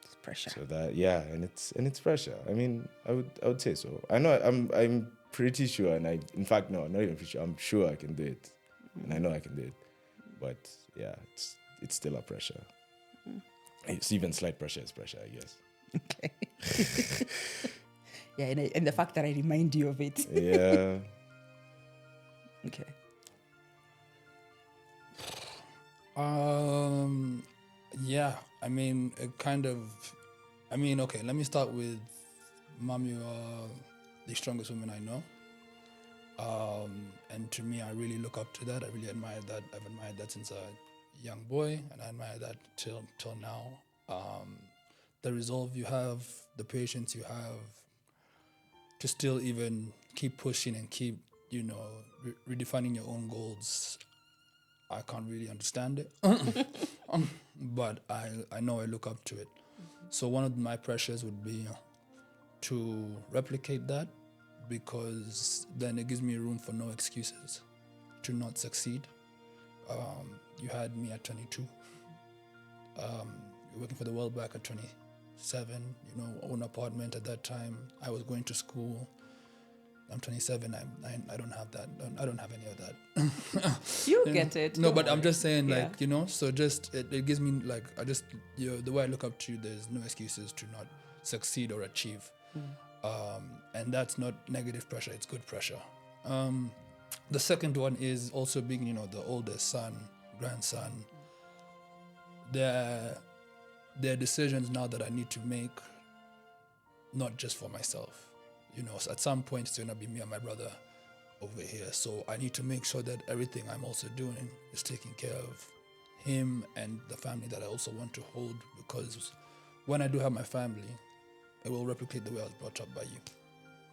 It's pressure. So that, yeah, and it's pressure. I mean, I would say so. I know I'm pretty sure, and in fact no, not even pretty sure. I'm sure I can do it, and I know I can do it. But yeah, it's still a pressure. It's even slight pressure is pressure, I guess. Okay. Yeah, and the fact that I remind you of it. Yeah. Okay. Yeah, I mean, okay, let me start with Mom, you are the strongest woman I know. And to me, I really look up to that. I really admire that. I've admired that since a young boy, and I admire that till now. The resolve you have, the patience you have to still even keep pushing and keep, redefining your own goals. I can't really understand it, but I know I look up to it. So one of my pressures would be to replicate that, because then it gives me room for no excuses to not succeed. You had me at 22. You're working for the World Bank at 27. Own apartment at that time. I was going to school. I'm 27. I don't have that. I don't have any of that. You get it. No, don't but I'm worry. just saying, Yeah. so just it gives me the way I look up to you. There's no excuses to not succeed or achieve. And that's not negative pressure, it's good pressure. The second one is also being, the oldest son, grandson. There are decisions now that I need to make, not just for myself. So at some point it's gonna be me and my brother over here. So I need to make sure that everything I'm also doing is taking care of him and the family that I also want to hold, because when I do have my family, it will replicate the way I was brought up by you.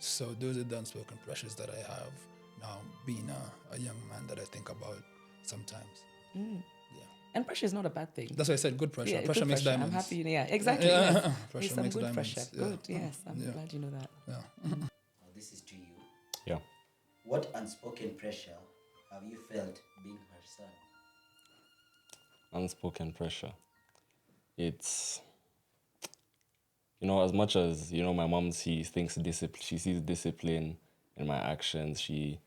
So those are the unspoken pressures that I have now, being a young man, that I think about sometimes. Yeah. And pressure is not a bad thing. That's why I said good pressure. Yeah, pressure good makes pressure. diamonds. I'm happy. Yeah, exactly. Yeah. Yes. Pressure There's some makes good diamonds. pressure. Yeah. Good. Yes, I'm Yeah. glad you know that. Yeah. Now, this is to you. Yeah. What unspoken pressure have you felt being her son? Unspoken pressure. It's, as much as, my mom she sees discipline in my actions. To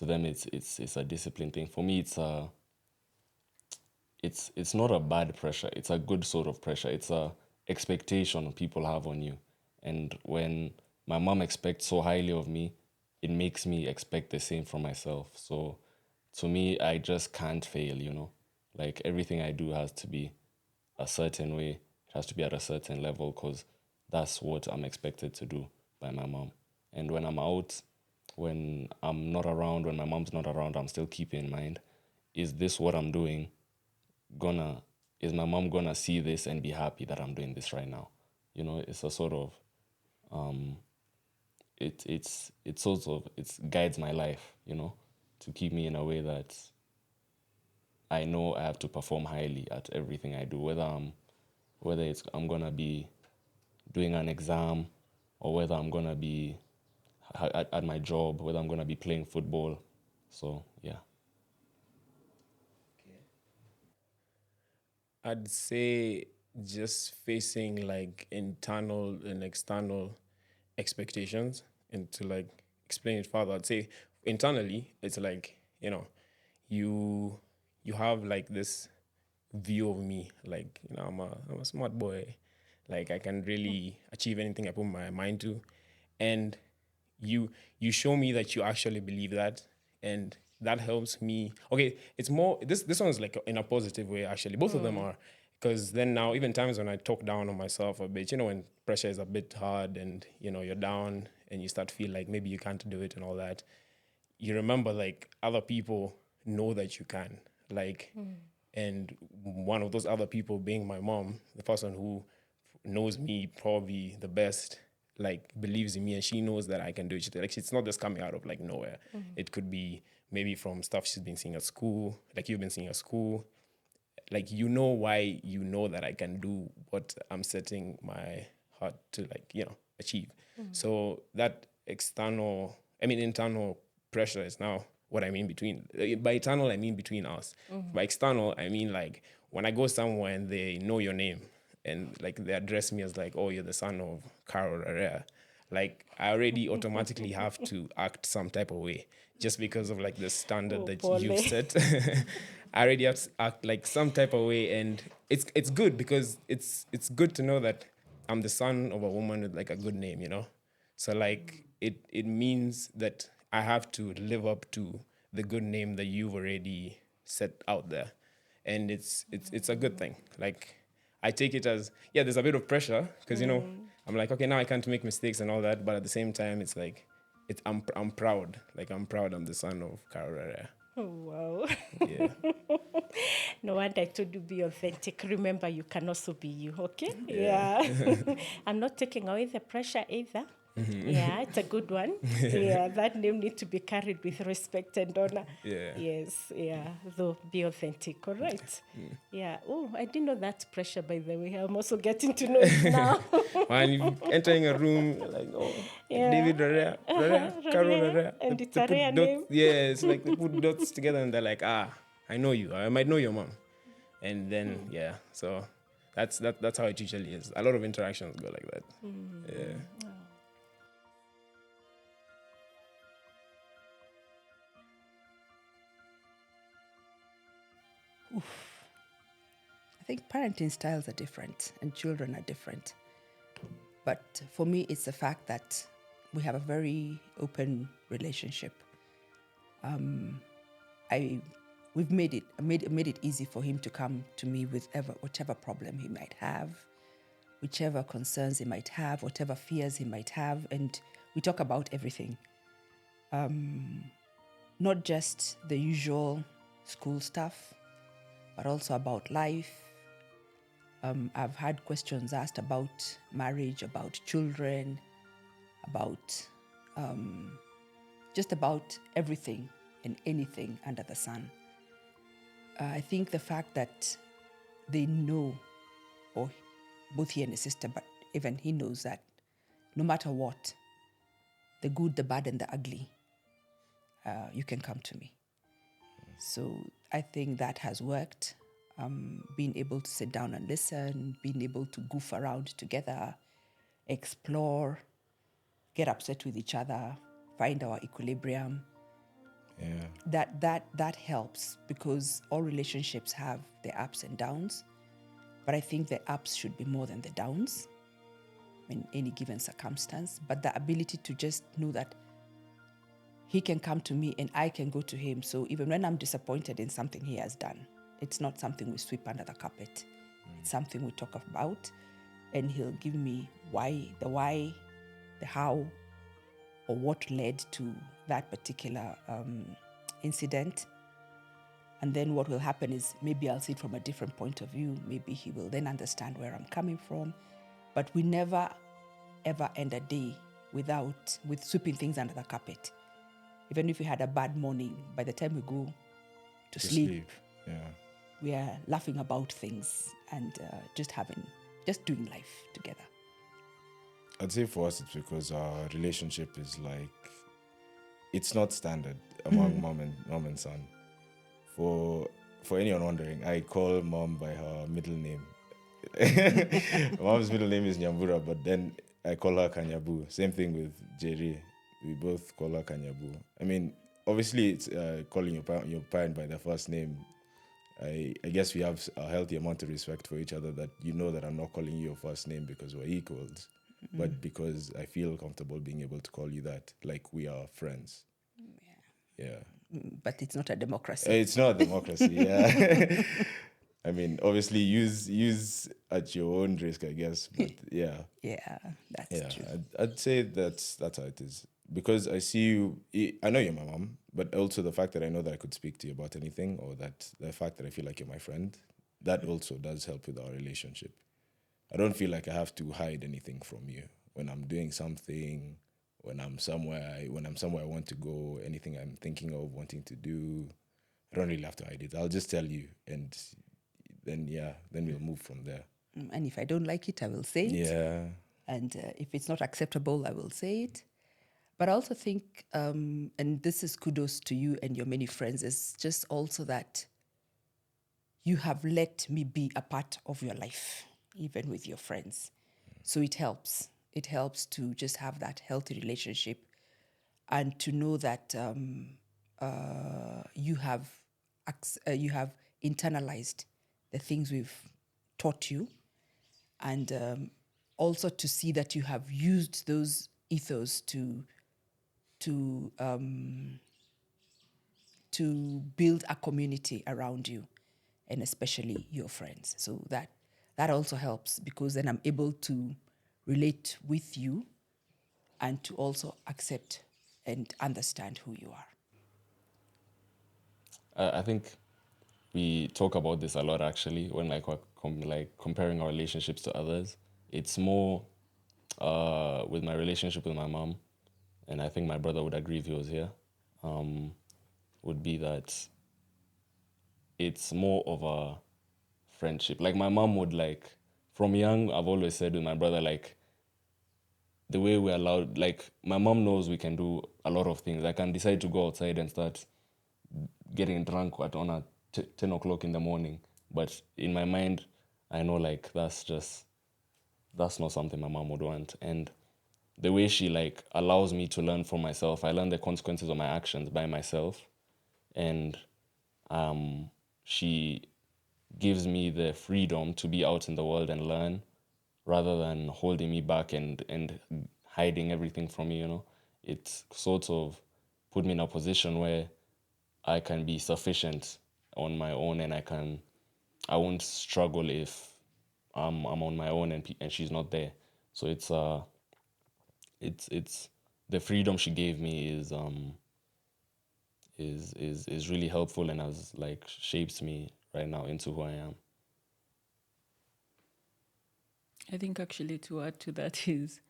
them it's a discipline thing. For me, it's not a bad pressure. It's a good sort of pressure. It's a expectation people have on you. And when my mom expects so highly of me, it makes me expect the same from myself. So to me, I just can't fail. Like everything I do has to be a certain way. It has to be at a certain level, because that's what I'm expected to do by my mom. And when I'm out, when I'm not around, when my mom's not around, I'm still keeping in mind, is this what I'm doing is my mom gonna see this and be happy that I'm doing this right now? It's a sort of it guides my life, to keep me in a way that I know I have to perform highly at everything I do, whether I'm gonna be doing an exam, or whether I'm gonna be at my job, whether I'm gonna be playing football. So yeah. Okay. I'd say just facing like internal and external expectations, and to like explain it further, I'd say internally it's like, you have like this view of me, like, I'm a smart boy, like I can really achieve anything I put my mind to. And you show me that you actually believe that, and that helps me. Okay, it's more this one's like in a positive way, actually. Both of them are, because then now even times when I talk down on myself a bit, when pressure is a bit hard, and you're down and you start to feel like maybe you can't do it and all that, you remember like other people know that you can, like. And one of those other people being my mom, the person who knows me probably the best, like believes in me, and she knows that I can do it. Like, it's not just coming out of like nowhere. It could be maybe from stuff she's been seeing at school, like you've been seeing at school. Like, why that I can do what I'm setting my heart to, like, achieve. So that internal pressure is now what I mean between. By internal, I mean between us. By external, I mean like when I go somewhere and they know your name, and like they address me as like, oh, you're the son of Carol Herrera. Like, I already automatically have to act some type of way just because of like the standard Oh, that Pole. you've set. I already have to act like some type of way, and it's good because it's good to know that I'm the son of a woman with like a good name. So like it means that I have to live up to the good name that you've already set out there, and it's a good thing. Like, I take it as, yeah, there's a bit of pressure because I'm like, okay, now I can't make mistakes and all that, but at the same time, it's like I'm proud. Like, I'm proud I'm the son of Carol. Oh, wow. Yeah. No wonder I told you be authentic. Remember, you can also be you, okay? Yeah. I'm not taking away the pressure either. Yeah, it's a good one. Yeah, that name needs to be carried with respect and honor. Yeah. Yes, yeah. Though, be authentic, all right? Yeah. Oh, I didn't know that pressure, by the way. I'm also getting to know it now. When you entering a room, like, oh, Yeah. David Rarea, Carol Rarea. And it's They a put rare dots, name. yeah, it's like they put dots together and they're like, I know you. I might know your mom. And then, yeah, so that's how it usually is. A lot of interactions go like that. Yeah. I think parenting styles are different and children are different. But for me, it's the fact that we have a very open relationship. We've made it easy for him to come to me with whatever problem he might have, whichever concerns he might have, whatever fears he might have, and we talk about everything. Not just the usual school stuff, but also about life. I've had questions asked about marriage, about children, about just about everything and anything under the sun. I think the fact that they know, or both he and his sister, but even he knows that no matter what, the good, the bad, and the ugly, you can come to me. So I think that has worked. Being able to sit down and listen, being able to goof around together, explore, get upset with each other, find our equilibrium. Yeah. That helps, because all relationships have their ups and downs. But I think the ups should be more than the downs in any given circumstance. But the ability to just know that he can come to me and I can go to him. So even when I'm disappointed in something he has done, it's not something we sweep under the carpet. It's something we talk about, and he'll give me the how, or what led to that particular incident. And then what will happen is maybe I'll see it from a different point of view. Maybe he will then understand where I'm coming from. But we never, ever end a day with sweeping things under the carpet. Even if we had a bad morning, by the time we go to sleep, Yeah. we are laughing about things and just doing life together. I'd say for us, it's because our relationship is like, it's not standard among mom and son. For anyone wondering, I call mom by her middle name. Mom's middle name is Nyambura, but then I call her Kanyabu. Same thing with Jerry. We both call her Kanyabu. I mean, obviously, it's calling your parent by their first name. I guess we have a healthy amount of respect for each other, that you know that I'm not calling you your first name because we're equals, but because I feel comfortable being able to call you that, like we are friends. Yeah. But it's not a democracy. It's not a democracy, yeah. I mean, obviously, use at your own risk, I guess. But yeah. Yeah, that's true. I'd say that's how it is. Because I see you, I know you're my mom, but also the fact that I know that I could speak to you about anything, or that the fact that I feel like you're my friend, that also does help with our relationship. I don't feel like I have to hide anything from you when I'm doing something, when I'm somewhere I want to go, anything I'm thinking of wanting to do. I don't really have to hide it. I'll just tell you, and then we'll move from there. And if I don't like it, I will say it. Yeah. And if it's not acceptable, I will say it. But I also think, and this is kudos to you and your many friends, is just also that you have let me be a part of your life, even with your friends. So it helps. It helps to just have that healthy relationship, and to know that you have internalized the things we've taught you, and also to see that you have used those ethos to build a community around you, and especially your friends. So that also helps, because then I'm able to relate with you and to also accept and understand who you are. I think we talk about this a lot, actually, when we're comparing our relationships to others. It's more with my relationship with my mom, and I think my brother would agree if he was here, would be that it's more of a friendship. Like my mom would, from young, I've always said with my brother, the way we're allowed, my mom knows we can do a lot of things. I can decide to go outside and start getting drunk on 10 o'clock in the morning. But in my mind, I know that's not something my mom would want. And the way she allows me to learn for myself, I learn the consequences of my actions by myself. And she gives me the freedom to be out in the world and learn rather than holding me back and hiding everything from me, you know. It sort of put me in a position where I can be sufficient on my own, and I won't struggle if I'm on my own and she's not there. So it's the freedom she gave me is really helpful and has like shapes me right now into who I am. I think actually to add to that is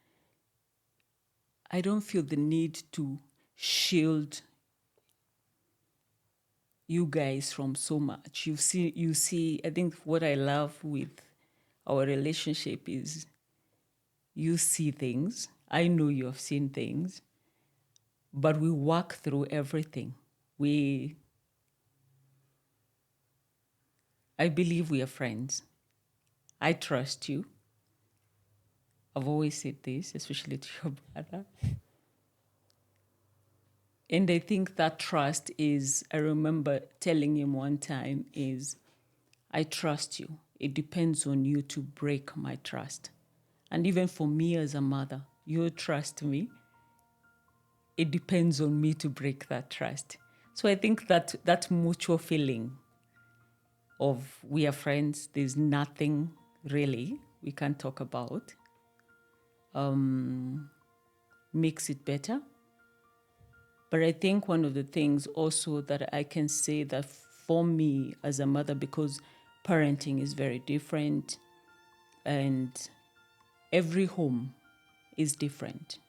I don't feel the need to shield you guys from so much. You see, I think what I love with our relationship is you see things. I know you have seen things, but we work through everything. I believe we are friends. I trust you. I've always said this, especially to your brother. And I think that trust is, I remember telling him one time, is I trust you. It depends on you to break my trust. And even for me as a mother, you trust me. It depends on me to break that trust. So I think that mutual feeling of we are friends, there's nothing really we can talk about, makes it better. But I think one of the things also that I can say that for me as a mother, because parenting is very different and every home is different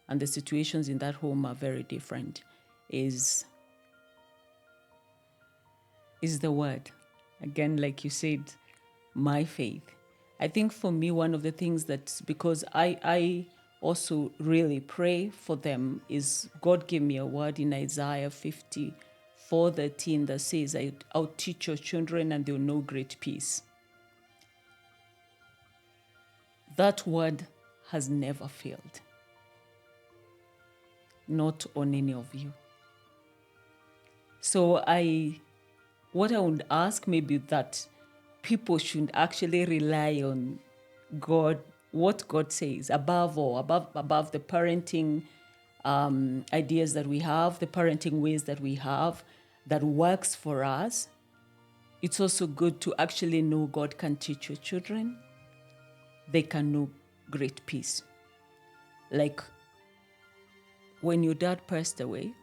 and the situations in that home are very different, is the word. Again, like you said, my faith. I think for me, one of the things that's because I also really pray for them is God gave me a word in Isaiah 54:13 that says, I'll teach your children and they'll know great peace. That word has never failed. Not on any of you. So what I would ask maybe that people should actually rely on God, what God says, above all, above the parenting ideas that we have, the parenting ways that we have, that works for us. It's also good to actually know God can teach your children. They can know great peace. Like when your dad passed away,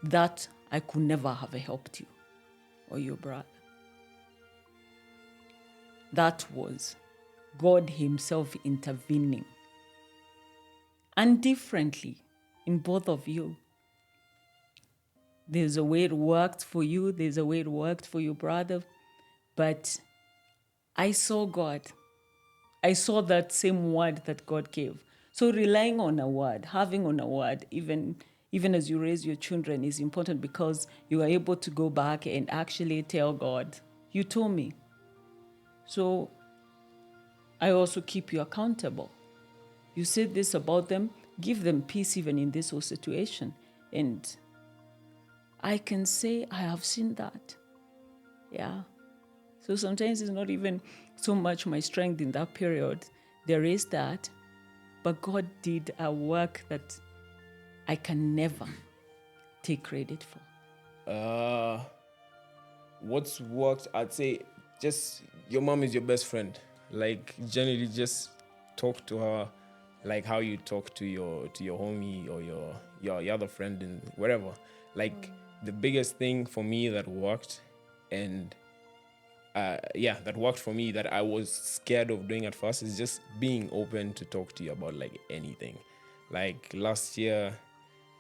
that I could never have helped you or your brother. That was God Himself intervening. And differently in both of you. There's a way it worked for you, there's a way it worked for your brother, but I saw God. I saw that same word that God gave. So relying on a word, having on a word, even as you raise your children is important because you are able to go back and actually tell God, you told me. So I also keep you accountable. You said this about them, give them peace even in this whole situation. And I can say I have seen that. Yeah. So sometimes it's not even so much my strength in that period. There is that. But God did a work that I can never take credit for. What's worked, I'd say just your mom is your best friend. Like generally just talk to her like how you talk to your homie or your other friend and whatever. Like the biggest thing for me that worked and that worked for me that I was scared of doing at first is just being open to talk to you about like anything. Like last year,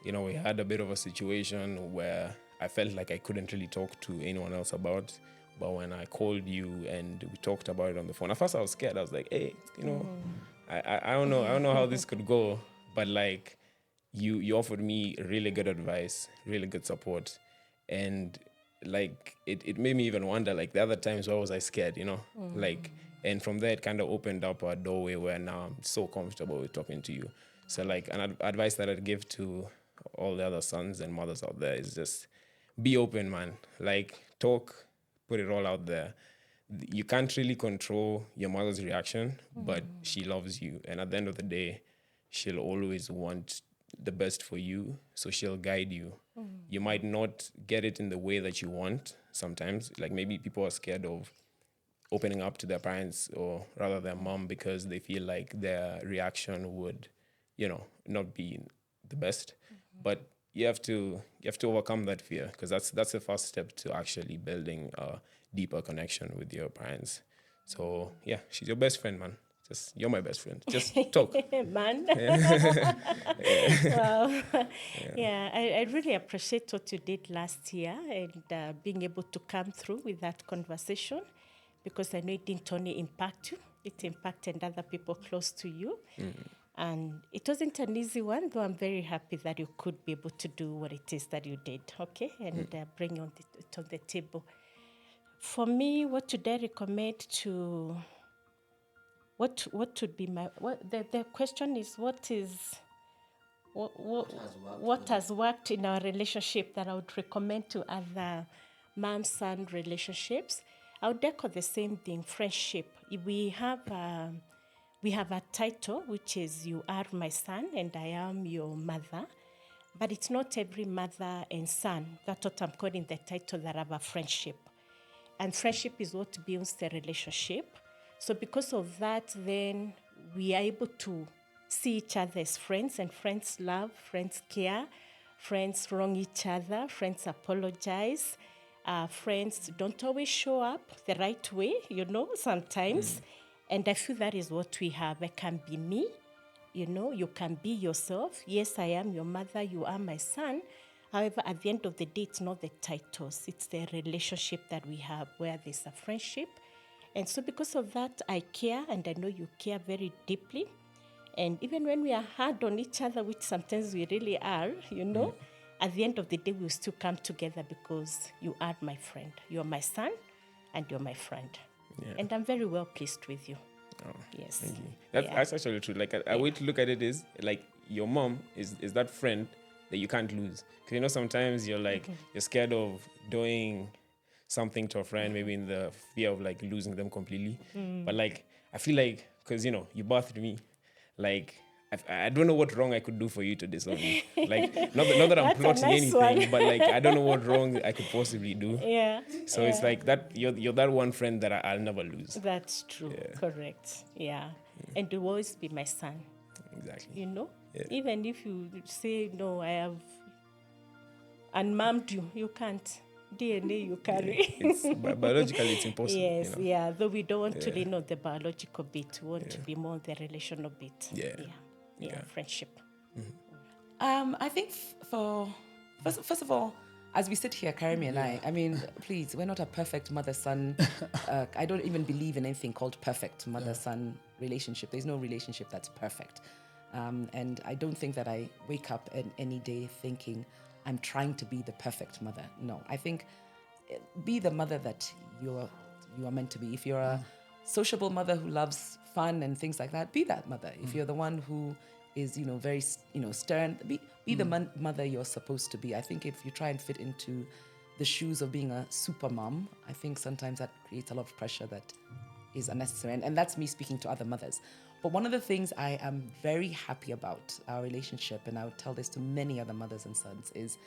we had a bit of a situation where I felt like I couldn't really talk to anyone else about. But when I called you and we talked about it on the phone, at first I was scared. I was like, hey, I don't know how this could go. But like you offered me really good advice, really good support. And like it made me even wonder, like the other times why was I scared, Like, and from there it kind of opened up a doorway where now I'm so comfortable with talking to you. So like an advice that I'd give to all the other sons and mothers out there is just be open, man. Like talk, put it all out there. you can't really control your mother's reaction, but she loves you. And at the end of the day, she'll always want the best for you. So she'll guide you. You might not get it in the way that you want sometimes. Like maybe people are scared of opening up to their parents or rather their mom because they feel like their reaction would, not be the best. But you have to overcome that fear, because that's the first step to actually building a deeper connection with your parents. So yeah, she's your best friend, man. You're my best friend. Just talk. Man. Wow. Yeah, I really appreciate what you did last year and being able to come through with that conversation, because I know it didn't only impact you, it impacted other people close to you. And it wasn't an easy one, though I'm very happy that you could be able to do what it is that you did, okay? And bring it on the table. For me, what would I recommend to... What would be my... The question is, what has worked in our relationship that I would recommend to other mom-son relationships? I would echo the same thing, friendship. We have a title, which is "You are my son and I am your mother." But it's not every mother and son, that's what I'm calling the title, that have a friendship. And friendship is what builds the relationship. So because of that, then we are able to see each other as friends, and friends love, friends care, friends wrong each other, friends apologize, friends don't always show up the right way, sometimes. And I feel that is what we have. I can be me, you can be yourself. Yes, I am your mother, you are my son. However, at the end of the day, it's not the titles, it's the relationship that we have where there's a friendship. And so because of that, I care, and I know you care very deeply. And even when we are hard on each other, which sometimes we really are, at the end of the day, we'll still come together because you are my friend. You're my son, and you're my friend. Yeah. And I'm very well pleased with you. Oh, yes. Thank you. That's actually true. Like a way to look at it is like your mom is that friend that you can't lose. Because sometimes you're like you're scared of doing something to a friend, maybe in the fear of like losing them completely. But like I feel like because you birthed me, like I don't know what wrong I could do for you to disown me. Like not that I'm plotting anything, but like I don't know what wrong I could possibly do. Yeah. So it's like that you're that one friend that I'll never lose. That's true. Yeah. Correct. Yeah. And you'll always be my son. Exactly. Yeah. Even if you say no, I have unmommed you, you can't. DNA you carry. Biologically, it's impossible. Yes, yeah. Though we don't want to lean on the biological bit, we want to be more on the relational bit. Yeah. Friendship. I think first of all, as we sit here, Karimi and I mean, please, we're not a perfect mother-son. I don't even believe in anything called perfect mother-son relationship. There's no relationship that's perfect. And I don't think that I wake up any day thinking, I'm trying to be the perfect mother. No, I think be the mother that you are meant to be. If you're a sociable mother who loves fun and things like that, be that mother. If you're the one who is, very, stern, be the mother you're supposed to be. I think if you try and fit into the shoes of being a super mom, I think sometimes that creates a lot of pressure that is unnecessary. And that's me speaking to other mothers. But one of the things I am very happy about our relationship, and I would tell this to many other mothers and sons, is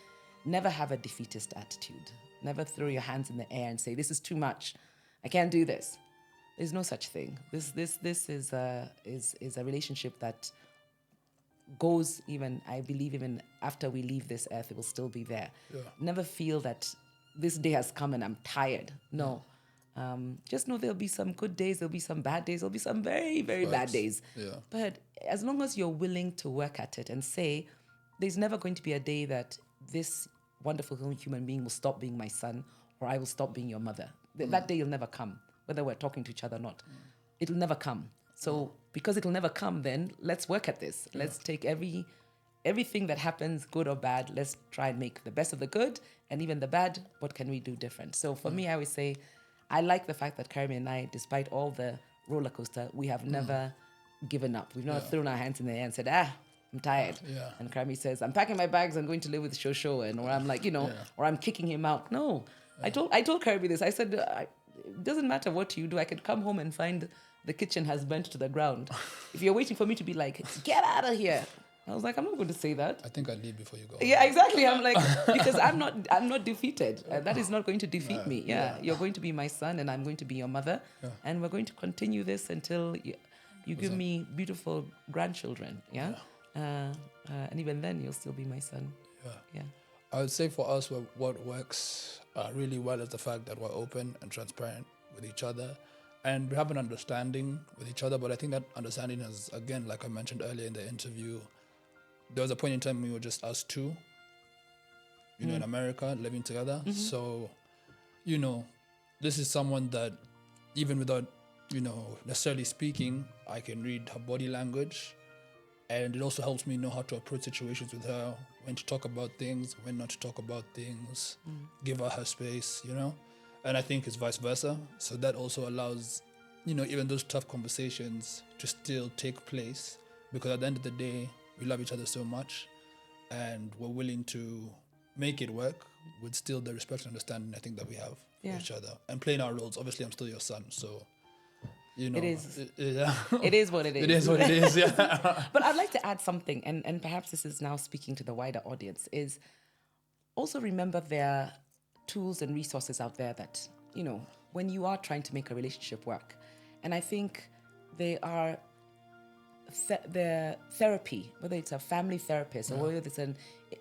never have a defeatist attitude. Never throw your hands in the air and say, this is too much. I can't do this. There's no such thing. This is a relationship that goes I believe even after we leave this earth, it will still be there. Yeah. Never feel that this day has come and I'm tired. No. Just know there'll be some good days, there'll be some bad days, there'll be some very, very bad days. Yeah. But as long as you're willing to work at it and say, there's never going to be a day that this wonderful human being will stop being my son or I will stop being your mother. That day will never come, whether we're talking to each other or not. It'll never come. So because it'll never come, then let's work at this. Yeah. Let's take everything that happens, good or bad, let's try and make the best of the good, and even the bad, what can we do different? So for me, I would say, I like the fact that Karimi and I, despite all the roller coaster, we have never given up. We've never thrown our hands in the air and said, I'm tired. Yeah. And Karimi says, I'm packing my bags, I'm going to live with Shosho, or I'm like, or I'm kicking him out. No. I told Karimi this. I said, it doesn't matter what you do. I can come home and find the kitchen has burnt to the ground. If you're waiting for me to be like, get out of here, I was like, I'm not going to say that. I think I'd leave before you go. Yeah, exactly. I'm like, because I'm not defeated. That is not going to defeat me. Yeah, you're going to be my son, and I'm going to be your mother, and we're going to continue this until you give me beautiful grandchildren. Yeah, and even then, you'll still be my son. Yeah. I would say for us, what works really well is the fact that we're open and transparent with each other, and we have an understanding with each other. But I think that understanding is, again, like I mentioned earlier in the interview, there was a point in time we were just us two, in America, living together. So, this is someone that even without, necessarily speaking, I can read her body language. And it also helps me know how to approach situations with her, when to talk about things, when not to talk about things, give her space, And I think it's vice versa. So that also allows, even those tough conversations to still take place, because at the end of the day, we love each other so much, and we're willing to make it work with still the respect and understanding I think that we have for each other, and playing our roles. Obviously, I'm still your son, so it is. Yeah. It is what it is. It is what it is. Yeah. But I'd like to add something, and perhaps this is now speaking to the wider audience. Is also remember there are tools and resources out there that when you are trying to make a relationship work, and I think they are. The therapy, whether it's a family therapist or whether it's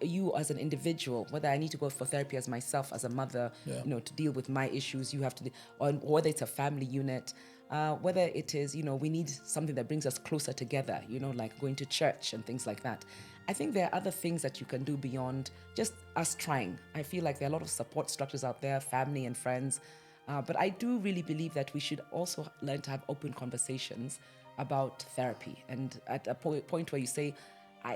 you as an individual, whether I need to go for therapy as myself, as a mother, to deal with my issues, you have to, or whether it's a family unit, whether it is, we need something that brings us closer together, like going to church and things like that. I think there are other things that you can do beyond just us trying. I feel like there are a lot of support structures out there, family and friends, but I do really believe that we should also learn to have open conversations about therapy, and at a point where you say, I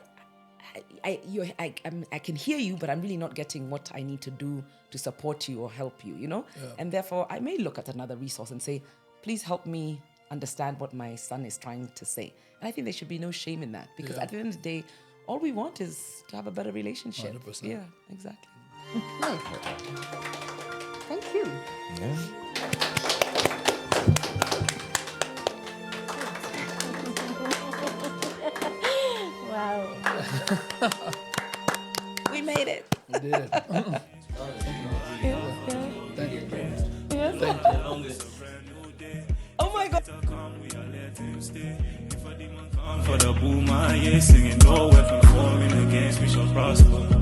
can hear you, but I'm really not getting what I need to do to support you or help you, and therefore I may look at another resource and say, please help me understand what my son is trying to say. And I think there should be no shame in that, because at the end of the day, all we want is to have a better relationship. 100%. Yeah, exactly. Thank you. Yeah. Wow. We made it. We did it. Thank you. Oh my God. For the boomer, yeah, singing no weapon forming against me shall prosper.